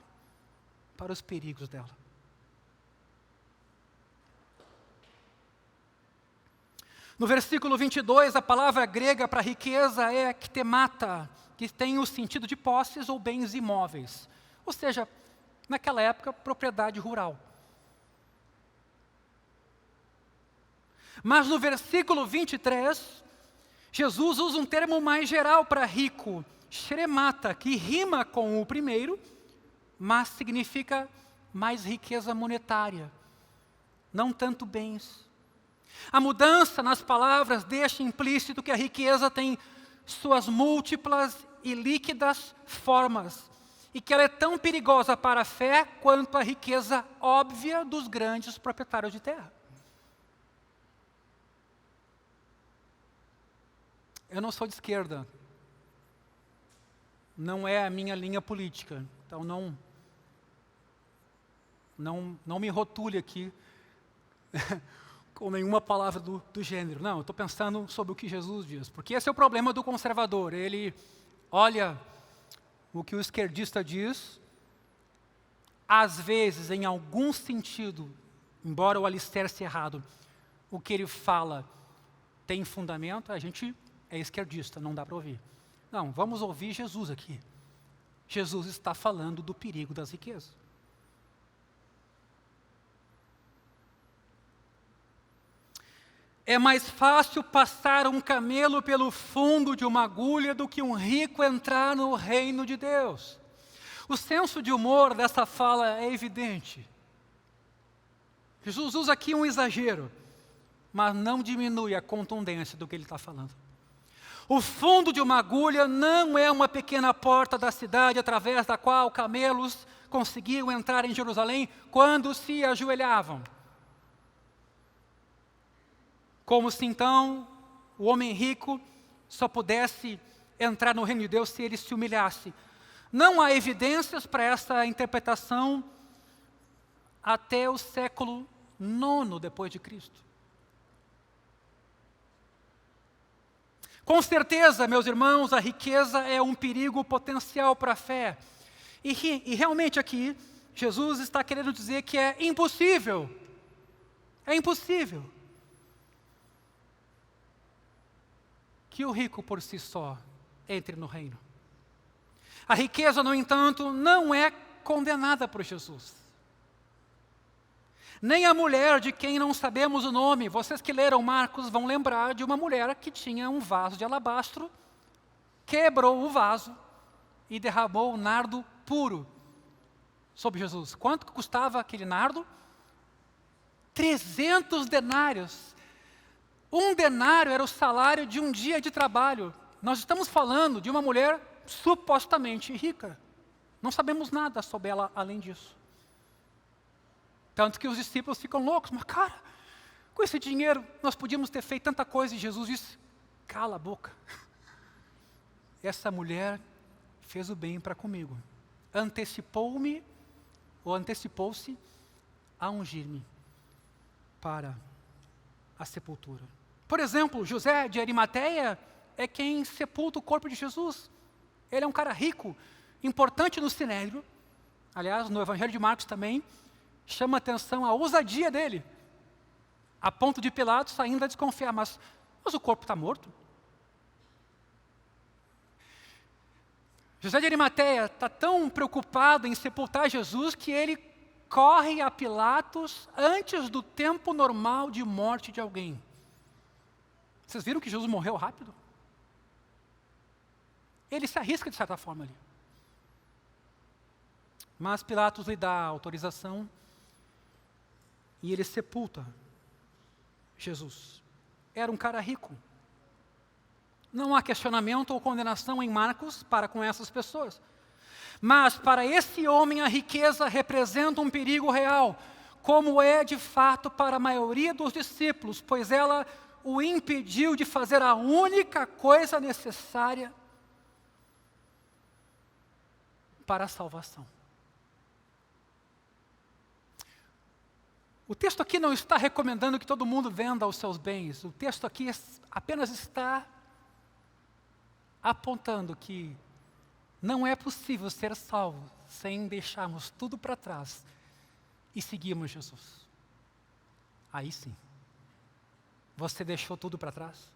Speaker 1: para os perigos dela. No versículo 22, a palavra grega para riqueza é ktemata, que tem o sentido de posses ou bens imóveis. Ou seja, naquela época, propriedade rural. Mas no versículo 23, Jesus usa um termo mais geral para rico, shremata, que rima com o primeiro, mas significa mais riqueza monetária, não tanto bens. A mudança nas palavras deixa implícito que a riqueza tem suas múltiplas e líquidas formas, e que ela é tão perigosa para a fé quanto a riqueza óbvia dos grandes proprietários de terra. Eu não sou de esquerda. Não é a minha linha política. Então não me rotule aqui com nenhuma palavra do gênero. Não, eu estou pensando sobre o que Jesus diz. Porque esse é o problema do conservador. Ele olha o que o esquerdista diz, às vezes, em algum sentido, embora o alicerce errado, o que ele fala tem fundamento, a gente é esquerdista, não dá para ouvir. Não, vamos ouvir Jesus aqui. Jesus está falando do perigo das riquezas. É mais fácil passar um camelo pelo fundo de uma agulha do que um rico entrar no reino de Deus. O senso de humor dessa fala é evidente. Jesus usa aqui um exagero, mas não diminui a contundência do que ele está falando. O fundo de uma agulha não é uma pequena porta da cidade através da qual camelos conseguiam entrar em Jerusalém quando se ajoelhavam. Como se então o homem rico só pudesse entrar no reino de Deus se ele se humilhasse. Não há evidências para essa interpretação até o século IX depois de Cristo. Com certeza, meus irmãos, a riqueza é um perigo potencial para a fé. E realmente aqui, Jesus está querendo dizer que é impossível que o rico por si só entre no reino. A riqueza, no entanto, não é condenada por Jesus. Nem a mulher de quem não sabemos o nome. Vocês que leram Marcos vão lembrar de uma mulher que tinha um vaso de alabastro, quebrou o vaso e derramou o nardo puro sobre Jesus. Quanto custava aquele nardo? 300 denários. Um denário era o salário de um dia de trabalho. Nós estamos falando de uma mulher supostamente rica. Não sabemos nada sobre ela além disso. Tanto que os discípulos ficam loucos. Mas cara, com esse dinheiro nós podíamos ter feito tanta coisa. E Jesus disse, cala a boca. Essa mulher fez o bem para comigo. Antecipou-se a ungir-me para a sepultura. Por exemplo, José de Arimateia é quem sepulta o corpo de Jesus. Ele é um cara rico, importante no Sinédrio. Aliás, no Evangelho de Marcos também chama atenção a ousadia dele, a ponto de Pilatos ainda desconfiar, mas o corpo está morto. José de Arimateia está tão preocupado em sepultar Jesus que ele corre a Pilatos antes do tempo normal de morte de alguém. Vocês viram que Jesus morreu rápido? Ele se arrisca de certa forma ali. Mas Pilatos lhe dá autorização e ele sepulta Jesus. Era um cara rico. Não há questionamento ou condenação em Marcos para com essas pessoas. Mas para esse homem a riqueza representa um perigo real, como é de fato para a maioria dos discípulos, pois ela o impediu de fazer a única coisa necessária para a salvação. O texto aqui não está recomendando que todo mundo venda os seus bens. O texto aqui apenas está apontando que não é possível ser salvo sem deixarmos tudo para trás e seguirmos Jesus. Aí sim. Você deixou tudo para trás?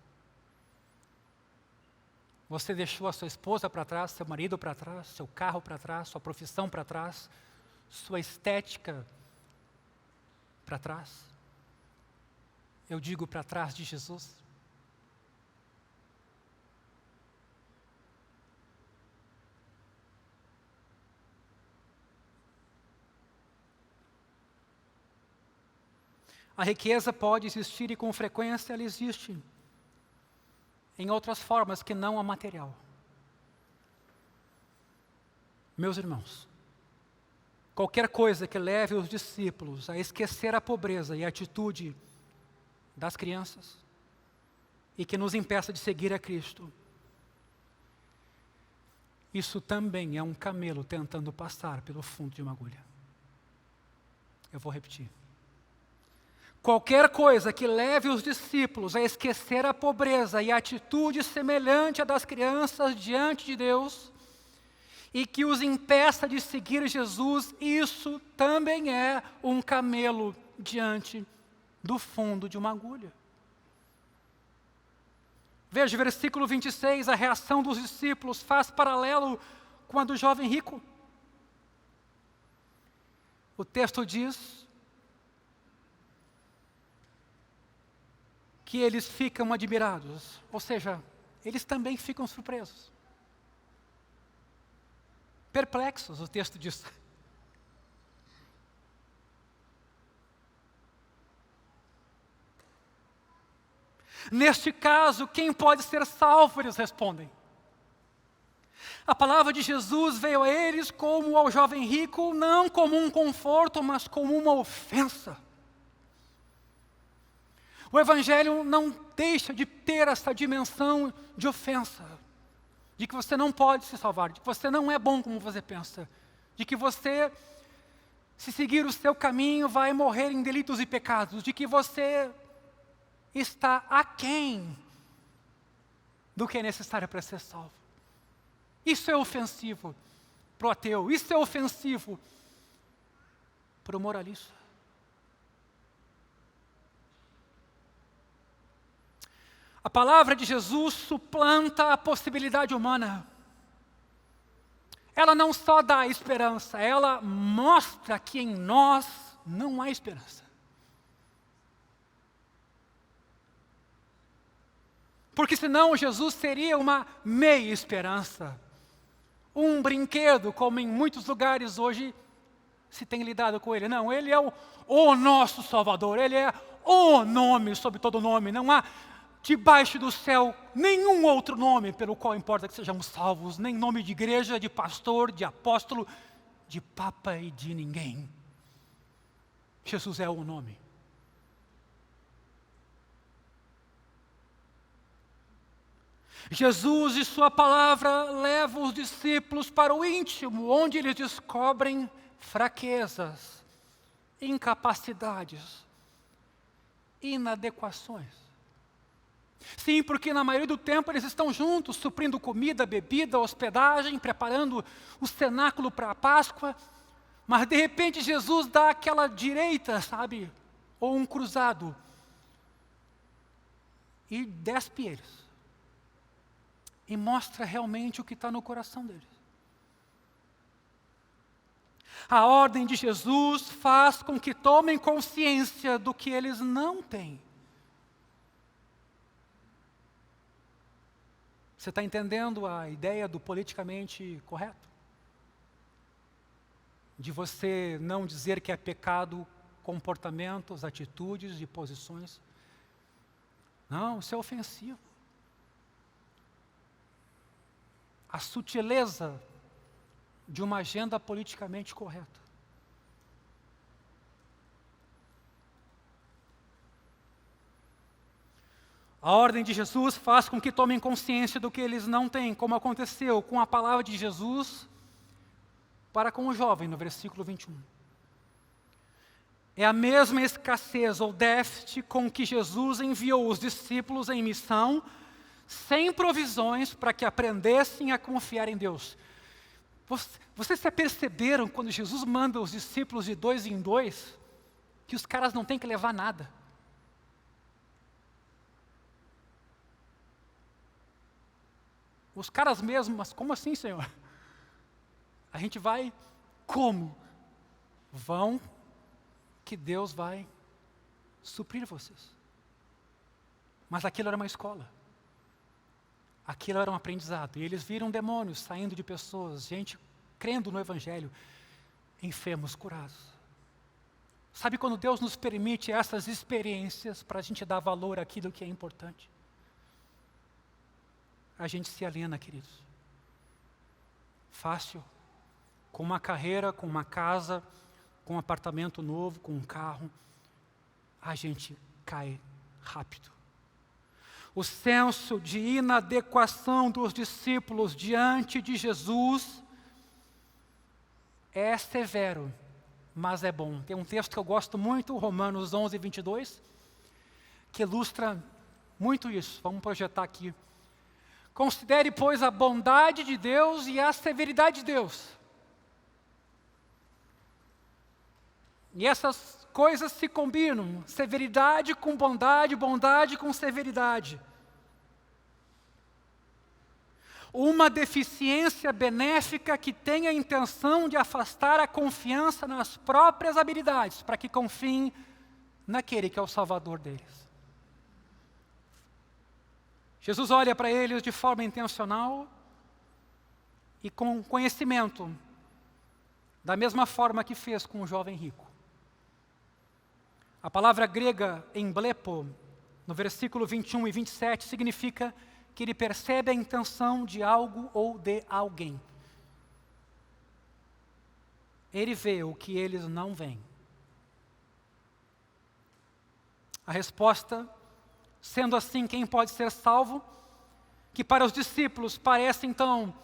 Speaker 1: Você deixou a sua esposa para trás, seu marido para trás, seu carro para trás, sua profissão para trás, sua estética para trás? Eu digo para trás de Jesus. A riqueza pode existir e com frequência ela existe em outras formas que não a material. Meus irmãos, qualquer coisa que leve os discípulos a esquecer a pobreza e a atitude das crianças e que nos impeça de seguir a Cristo, isso também é um camelo tentando passar pelo fundo de uma agulha. Eu vou repetir. Qualquer coisa que leve os discípulos a esquecer a pobreza e a atitude semelhante à das crianças diante de Deus e que os impeça de seguir Jesus, isso também é um camelo diante do fundo de uma agulha. Veja o versículo 26, a reação dos discípulos faz paralelo com a do jovem rico. O texto diz que eles ficam admirados, ou seja, eles também ficam surpresos. Perplexos, o texto diz. Neste caso, quem pode ser salvo? Eles respondem. A palavra de Jesus veio a eles como ao jovem rico, não como um conforto, mas como uma ofensa. O Evangelho não deixa de ter essa dimensão de ofensa, de que você não pode se salvar, de que você não é bom como você pensa, de que você, se seguir o seu caminho, vai morrer em delitos e pecados, de que você está aquém do que é necessário para ser salvo. Isso é ofensivo para o ateu, isso é ofensivo para o moralista. A palavra de Jesus suplanta a possibilidade humana. Ela não só dá esperança, ela mostra que em nós não há esperança. Porque senão Jesus seria uma meia esperança. Um brinquedo, como em muitos lugares hoje se tem lidado com ele. Não, ele é o nosso Salvador, ele é o nome sobre todo nome. Não há debaixo do céu nenhum outro nome pelo qual importa que sejamos salvos, nem nome de igreja, de pastor, de apóstolo, de papa e de ninguém. Jesus é o nome. Jesus e sua palavra levam os discípulos para o íntimo, onde eles descobrem fraquezas, incapacidades, inadequações. Sim, porque na maioria do tempo eles estão juntos, suprindo comida, bebida, hospedagem, preparando o cenáculo para a Páscoa, mas de repente Jesus dá aquela direita, sabe, ou um cruzado, e despe eles. E mostra realmente o que está no coração deles. A ordem de Jesus faz com que tomem consciência do que eles não têm. Você está entendendo a ideia do politicamente correto? De você não dizer que é pecado comportamentos, atitudes e posições. Não, isso é ofensivo. A sutileza de uma agenda politicamente correta. A ordem de Jesus faz com que tomem consciência do que eles não têm, como aconteceu com a palavra de Jesus para com o jovem, no versículo 21. É a mesma escassez ou déficit com que Jesus enviou os discípulos em missão, sem provisões para que aprendessem a confiar em Deus. Vocês se perceberam quando Jesus manda os discípulos de 2 em 2, que os caras não têm que levar nada? Os caras mesmo, mas como assim, Senhor? A gente vai como? Vão que Deus vai suprir vocês. Mas aquilo era uma escola. Aquilo era um aprendizado. E eles viram demônios saindo de pessoas, gente crendo no Evangelho, enfermos curados. Sabe quando Deus nos permite essas experiências para a gente dar valor àquilo que é importante? A gente se aliena, queridos. Fácil. Com uma carreira, com uma casa, com um apartamento novo, com um carro, a gente cai rápido. O senso de inadequação dos discípulos diante de Jesus é severo, mas é bom. Tem um texto que eu gosto muito, Romanos 11, 22, que ilustra muito isso. Vamos projetar aqui. Considere, pois, a bondade de Deus e a severidade de Deus. E essas coisas se combinam, severidade com bondade, bondade com severidade. Uma deficiência benéfica que tem a intenção de afastar a confiança nas próprias habilidades, para que confiem naquele que é o Salvador deles. Jesus olha para eles de forma intencional e com conhecimento, da mesma forma que fez com o jovem rico. A palavra grega emblepo no versículo 21 e 27, significa que ele percebe a intenção de algo ou de alguém. Ele vê o que eles não veem. A resposta, sendo assim, quem pode ser salvo? Que para os discípulos parece então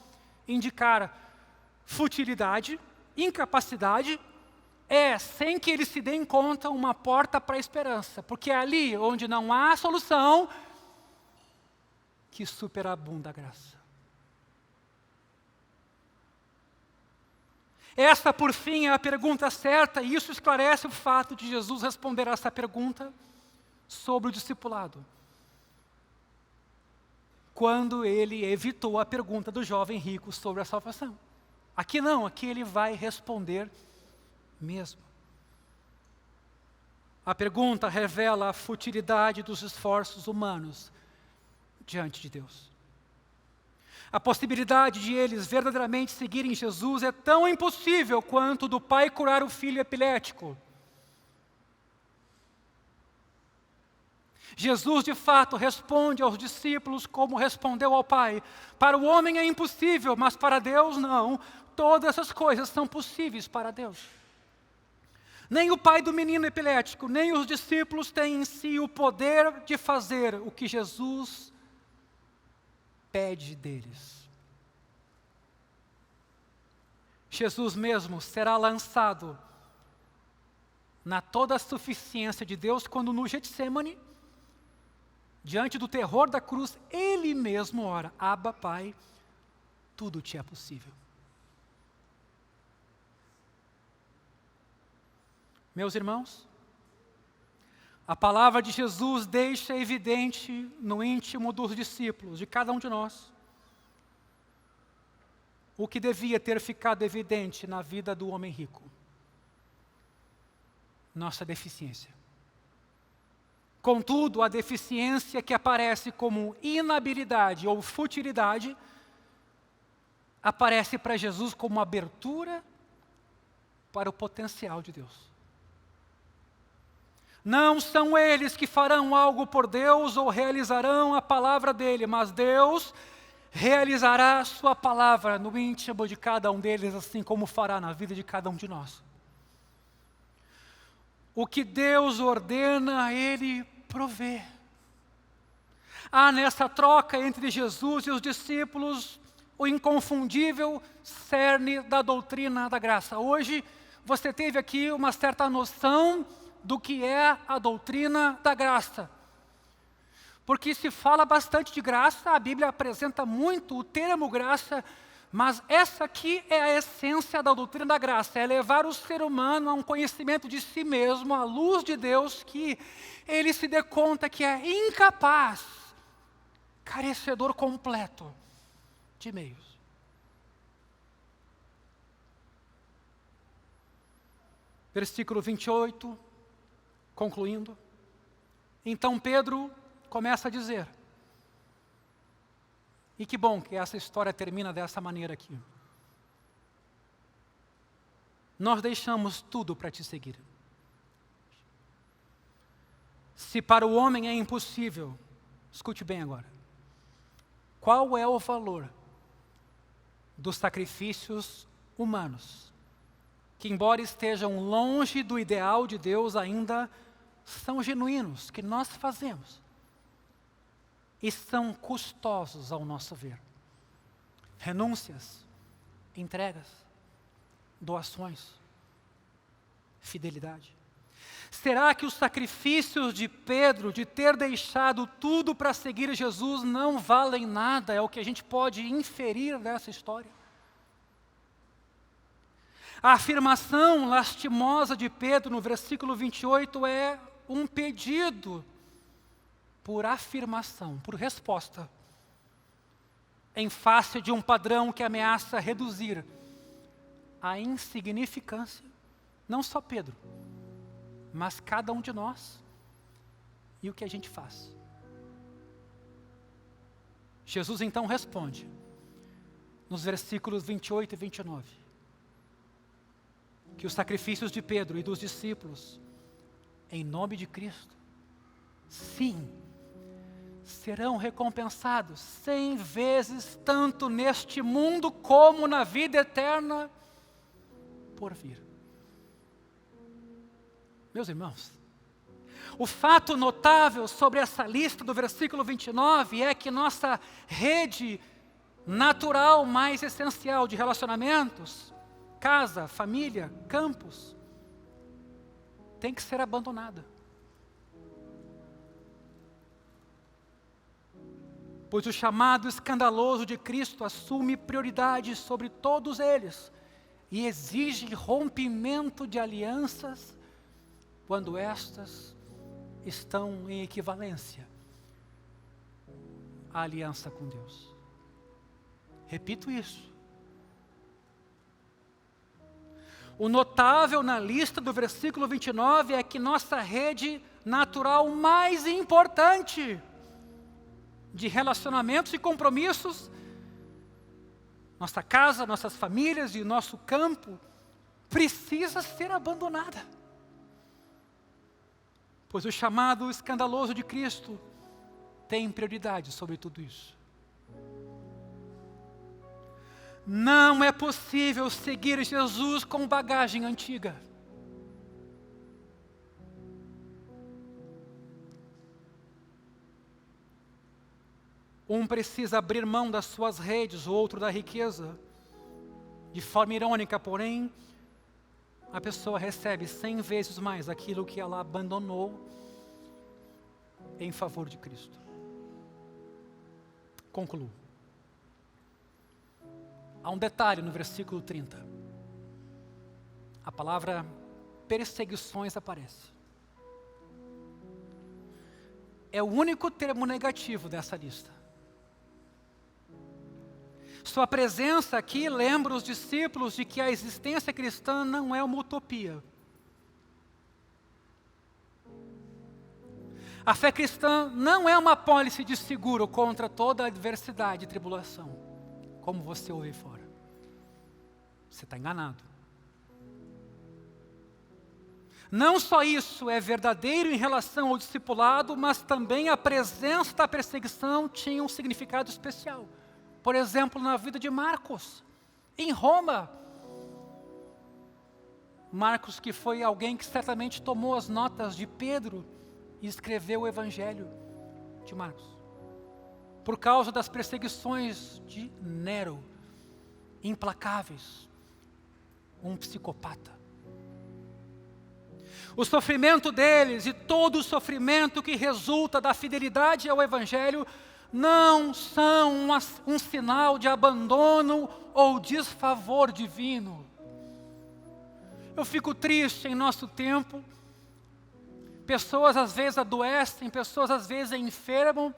Speaker 1: indicar futilidade, incapacidade, sem que eles se deem conta, uma porta para a esperança. Porque é ali onde não há solução que superabunda a graça. Essa, por fim, é a pergunta certa, e isso esclarece o fato de Jesus responder essa pergunta sobre o discipulado, quando ele evitou a pergunta do jovem rico sobre a salvação. Aqui não, aqui ele vai responder mesmo. A pergunta revela a futilidade dos esforços humanos diante de Deus. A possibilidade de eles verdadeiramente seguirem Jesus é tão impossível quanto do pai curar o filho epilético. Jesus, de fato, responde aos discípulos como respondeu ao Pai. Para o homem é impossível, mas para Deus não. Todas essas coisas são possíveis para Deus. Nem o pai do menino epilético, nem os discípulos têm em si o poder de fazer o que Jesus pede deles. Jesus mesmo será lançado na toda a suficiência de Deus quando no Getsêmani, diante do terror da cruz, ele mesmo ora: Abba, Pai, tudo te é possível. Meus irmãos, a palavra de Jesus deixa evidente no íntimo dos discípulos, de cada um de nós, o que devia ter ficado evidente na vida do homem rico: nossa deficiência. Contudo, a deficiência que aparece como inabilidade ou futilidade, aparece para Jesus como abertura para o potencial de Deus. Não são eles que farão algo por Deus ou realizarão a palavra dele, mas Deus realizará a sua palavra no íntimo de cada um deles, assim como fará na vida de cada um de nós. O que Deus ordena, Ele provê. Há nessa troca entre Jesus e os discípulos o inconfundível cerne da doutrina da graça. Hoje você teve aqui uma certa noção do que é a doutrina da graça. Porque se fala bastante de graça, a Bíblia apresenta muito o termo graça, mas essa aqui é a essência da doutrina da graça, é levar o ser humano a um conhecimento de si mesmo, à luz de Deus, que ele se dê conta que é incapaz, carecedor completo de meios. Versículo 28, concluindo. Então Pedro começa a dizer, e que bom que essa história termina dessa maneira aqui: nós deixamos tudo para te seguir. Se para o homem é impossível, escute bem agora, qual é o valor dos sacrifícios humanos, que embora estejam longe do ideal de Deus, ainda são genuínos, que nós fazemos, e são custosos ao nosso ver? Renúncias, entregas, doações, fidelidade. Será que os sacrifícios de Pedro, de ter deixado tudo para seguir Jesus, não valem nada? É o que a gente pode inferir dessa história. A afirmação lastimosa de Pedro no versículo 28 é um pedido por afirmação, por resposta, em face de um padrão que ameaça reduzir a insignificância, não só Pedro, mas cada um de nós e o que a gente faz. Jesus então responde, nos versículos 28 e 29, que os sacrifícios de Pedro e dos discípulos, em nome de Cristo, sim, serão recompensados 100 vezes tanto neste mundo como na vida eterna por vir. Meus irmãos, o fato notável sobre essa lista do versículo 29 é que nossa rede natural mais essencial de relacionamentos, casa, família, campos, tem que ser abandonada. Pois o chamado escandaloso de Cristo assume prioridade sobre todos eles e exige rompimento de alianças quando estas estão em equivalência à aliança com Deus. Repito isso. O notável na lista do versículo 29 é que nossa rede natural mais importante de relacionamentos e compromissos, nossa casa, nossas famílias e nosso campo, precisa ser abandonada. Pois o chamado escandaloso de Cristo tem prioridade sobre tudo isso. Não é possível seguir Jesus com bagagem antiga. Um precisa abrir mão das suas redes, o outro da riqueza. De forma irônica, porém, a pessoa recebe 100 vezes mais aquilo que ela abandonou em favor de Cristo. Concluo. Há um detalhe no versículo 30. A palavra perseguições aparece. É o único termo negativo dessa lista. Sua presença aqui lembra os discípulos de que a existência cristã não é uma utopia. A fé cristã não é uma pólice de seguro contra toda a adversidade e tribulação, como você ouve fora. Você está enganado. Não só isso é verdadeiro em relação ao discipulado, mas também a presença da perseguição tinha um significado especial. Por exemplo, na vida de Marcos, em Roma. Marcos, que foi alguém que certamente tomou as notas de Pedro e escreveu o Evangelho de Marcos. Por causa das perseguições de Nero, implacáveis, um psicopata. O sofrimento deles e todo o sofrimento que resulta da fidelidade ao Evangelho não são um sinal de abandono ou desfavor divino. Eu fico triste em nosso tempo. Pessoas às vezes adoecem, pessoas às vezes enfermam,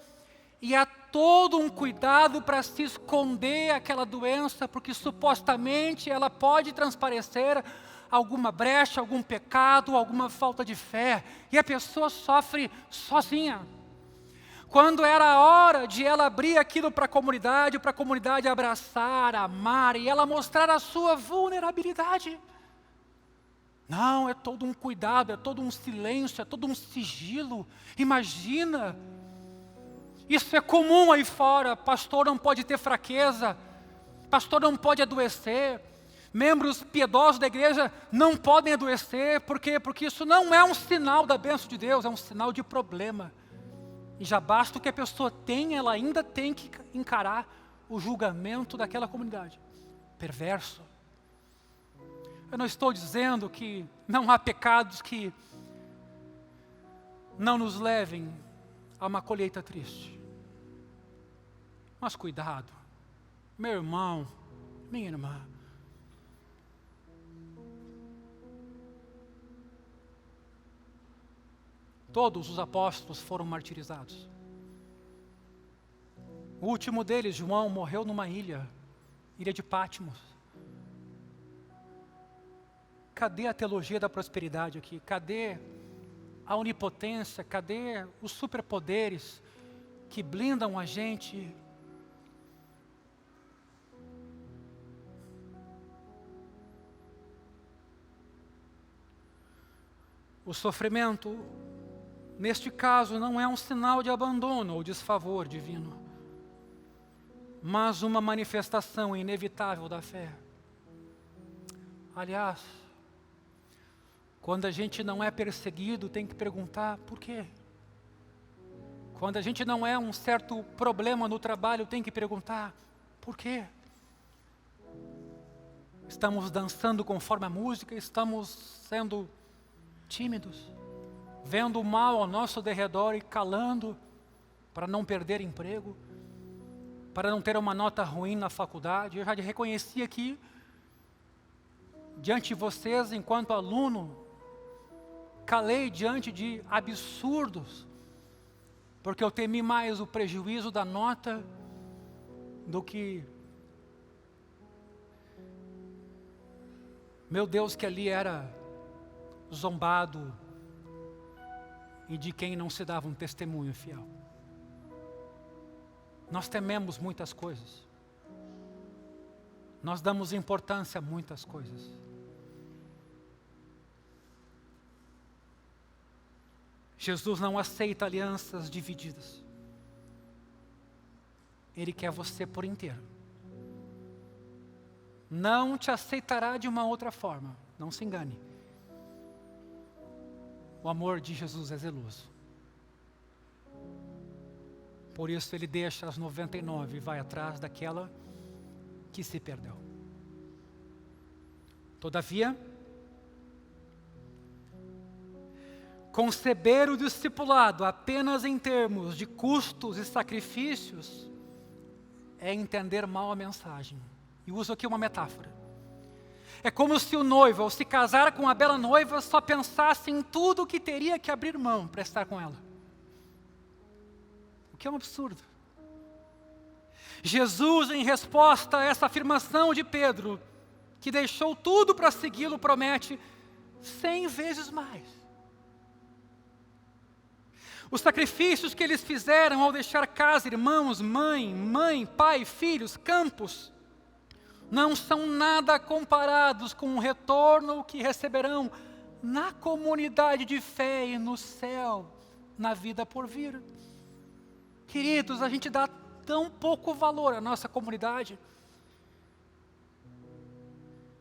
Speaker 1: e há todo um cuidado para se esconder aquela doença, porque supostamente ela pode transparecer alguma brecha, algum pecado, alguma falta de fé, e a pessoa sofre sozinha. Quando era a hora de ela abrir aquilo para a comunidade abraçar, amar, e ela mostrar a sua vulnerabilidade. Não, é todo um cuidado, é todo um silêncio, é todo um sigilo. Imagina, isso é comum aí fora. Pastor não pode ter fraqueza, pastor não pode adoecer, membros piedosos da igreja não podem adoecer. Por quê? Porque isso não é um sinal da bênção de Deus, é um sinal de problema. E já basta o que a pessoa tem, ela ainda tem que encarar o julgamento daquela comunidade. Perverso. Eu não estou dizendo que não há pecados que não nos levem a uma colheita triste. Mas cuidado, meu irmão, minha irmã. Todos os apóstolos foram martirizados. O último deles, João, morreu numa ilha de Patmos. Cadê a teologia da prosperidade aqui? Cadê a onipotência? Cadê os superpoderes que blindam a gente? O sofrimento neste caso, não é um sinal de abandono ou desfavor divino, mas uma manifestação inevitável da fé. Aliás, quando a gente não é perseguido, tem que perguntar por quê. Quando a gente não é um certo problema no trabalho, tem que perguntar por quê. Estamos dançando conforme a música, estamos sendo tímidos, vendo o mal ao nosso derredor e calando para não perder emprego, para não ter uma nota ruim na faculdade. Eu já reconheci aqui, diante de vocês, enquanto aluno, calei diante de absurdos, porque eu temi mais o prejuízo da nota do que, meu Deus, que ali era zombado e de quem não se dava um testemunho fiel. Nós tememos muitas coisas, nós damos importância a muitas coisas. Jesus não aceita alianças divididas. Ele quer você por inteiro. Não te aceitará de uma outra forma. Não se engane. O amor de Jesus é zeloso. Por isso ele deixa as 99 e vai atrás daquela que se perdeu. Todavia, conceber o discipulado apenas em termos de custos e sacrifícios é entender mal a mensagem. E uso aqui uma metáfora. É como se o noivo, ao se casar com a bela noiva, só pensasse em tudo o que teria que abrir mão para estar com ela. O que é um absurdo. Jesus, em resposta a essa afirmação de Pedro, que deixou tudo para segui-lo, promete 100 vezes mais. Os sacrifícios que eles fizeram ao deixar casa, irmãos, mãe, pai, filhos, campos, não são nada comparados com o retorno que receberão na comunidade de fé e no céu, na vida por vir. Queridos, a gente dá tão pouco valor à nossa comunidade.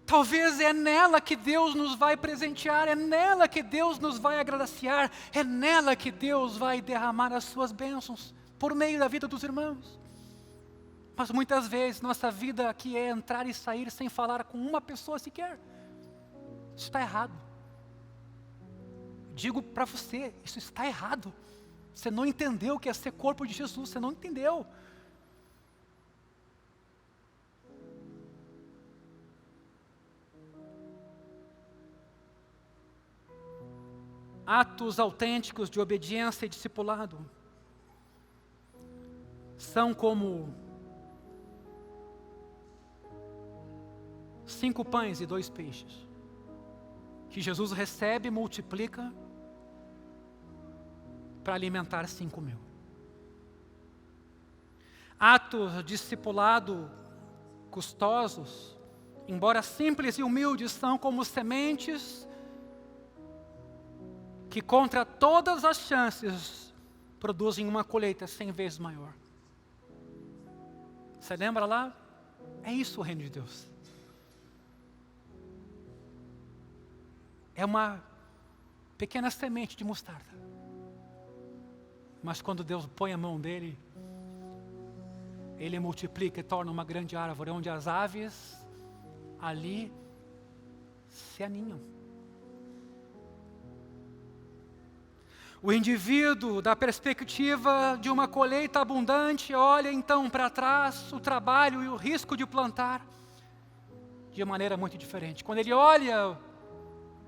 Speaker 1: Talvez é nela que Deus nos vai presentear, é nela que Deus nos vai agraciar, é nela que Deus vai derramar as suas bênçãos por meio da vida dos irmãos. Mas muitas vezes nossa vida aqui é entrar e sair sem falar com uma pessoa sequer. Isso está errado. Digo para você, isso está errado. Você não entendeu o que é ser corpo de Jesus, você não entendeu. Atos autênticos de obediência e discipulado são como 5 pães e 2 peixes, que Jesus recebe e multiplica para alimentar 5.000. Atos de discipulado custosos, embora simples e humildes, são como sementes que contra todas as chances produzem uma colheita 100 vezes maior. Você lembra lá? É isso o reino de Deus. É uma pequena semente de mostarda. Mas quando Deus põe a mão dele, ele multiplica e torna uma grande árvore, onde as aves ali se aninham. O indivíduo, da perspectiva de uma colheita abundante, olha então para trás o trabalho e o risco de plantar de maneira muito diferente. Quando ele olha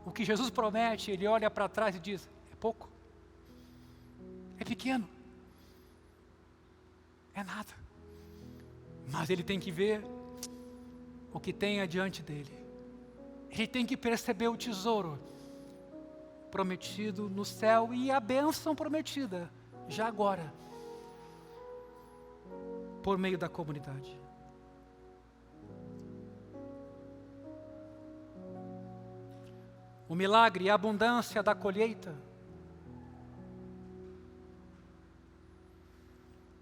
Speaker 1: o que Jesus promete, ele olha para trás e diz: é pouco, é pequeno, é nada. Mas ele tem que ver o que tem adiante dele. Ele tem que perceber o tesouro prometido no céu e a bênção prometida, já agora, por meio da comunidade. O milagre e a abundância da colheita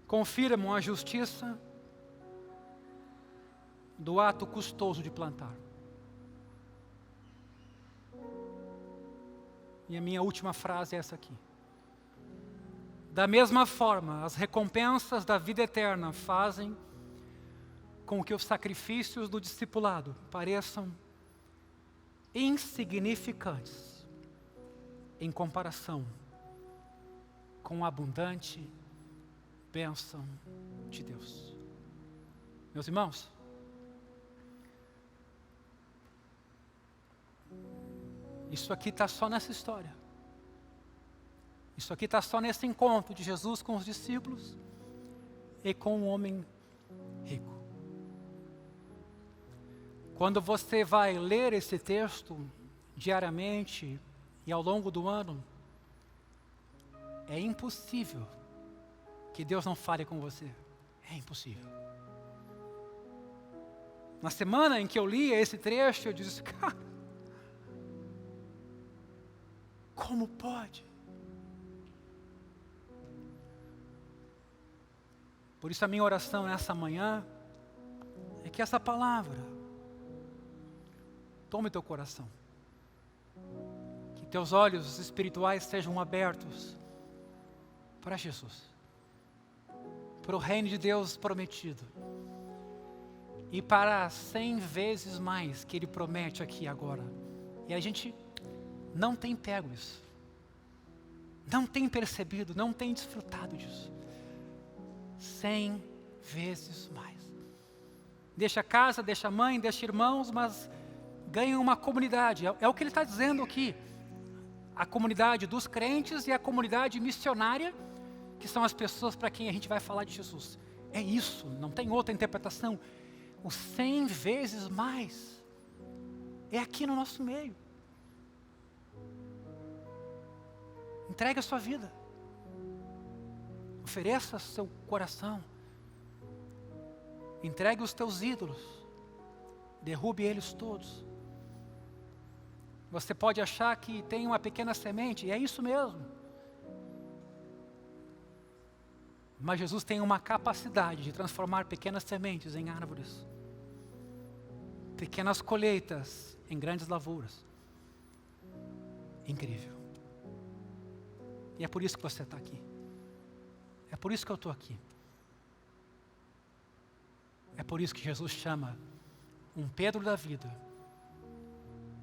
Speaker 1: confirmam a justiça do ato custoso de plantar. E a minha última frase é essa aqui. Da mesma forma, as recompensas da vida eterna fazem com que os sacrifícios do discipulado pareçam insignificantes em comparação com a abundante bênção de Deus. Meus irmãos, isso aqui está só nessa história. Isso aqui está só nesse encontro de Jesus com os discípulos e com o homem rico. Quando você vai ler esse texto diariamente e ao longo do ano, é impossível que Deus não fale com você. É impossível. Na semana em que eu li esse trecho, eu disse, cara, como pode? Por isso a minha oração nessa manhã é que essa palavra tome teu coração. Que teus olhos espirituais sejam abertos para Jesus, para o reino de Deus prometido e para 100 vezes mais que Ele promete aqui agora. E a gente não tem pego isso, não tem percebido, não tem desfrutado disso. 100 vezes mais. Deixa casa, deixa mãe, deixa irmãos, mas ganha uma comunidade. É o que ele está dizendo aqui. A comunidade dos crentes e a comunidade missionária, que são as pessoas para quem a gente vai falar de Jesus. É isso, não tem outra interpretação. O 100 vezes mais é aqui no nosso meio. Entregue a sua vida. Ofereça seu coração. Entregue os teus ídolos. Derrube eles todos. Você pode achar que tem uma pequena semente, e é isso mesmo. Mas Jesus tem uma capacidade de transformar pequenas sementes em árvores. Pequenas colheitas em grandes lavouras. Incrível. E é por isso que você está aqui. É por isso que eu estou aqui. É por isso que Jesus chama um Pedro da vida,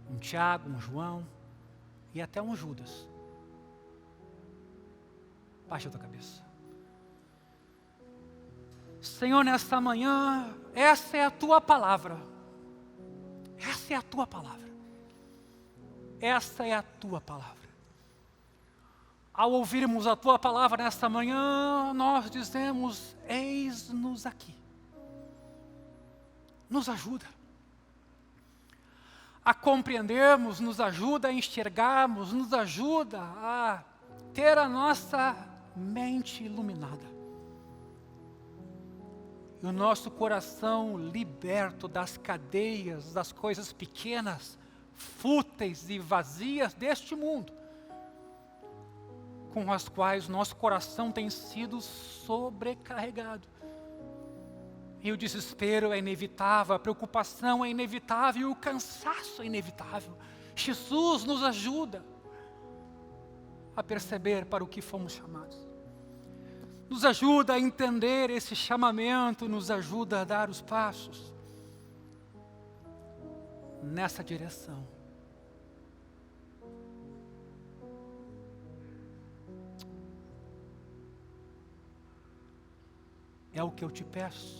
Speaker 1: um Tiago, um João e até um Judas. Baixa a tua cabeça. Senhor, nesta manhã, essa é a tua palavra. Essa é a tua palavra. Essa é a tua palavra. Ao ouvirmos a tua palavra nesta manhã, nós dizemos, eis-nos aqui. Nos ajuda a compreendermos, nos ajuda a enxergarmos, nos ajuda a ter a nossa mente iluminada. E o nosso coração liberto das cadeias, das coisas pequenas, fúteis e vazias deste mundo, com as quais nosso coração tem sido sobrecarregado. E o desespero é inevitável, a preocupação é inevitável, e o cansaço é inevitável. Jesus nos ajuda a perceber para o que fomos chamados. Nos ajuda a entender esse chamamento, nos ajuda a dar os passos nessa direção. É o que eu te peço.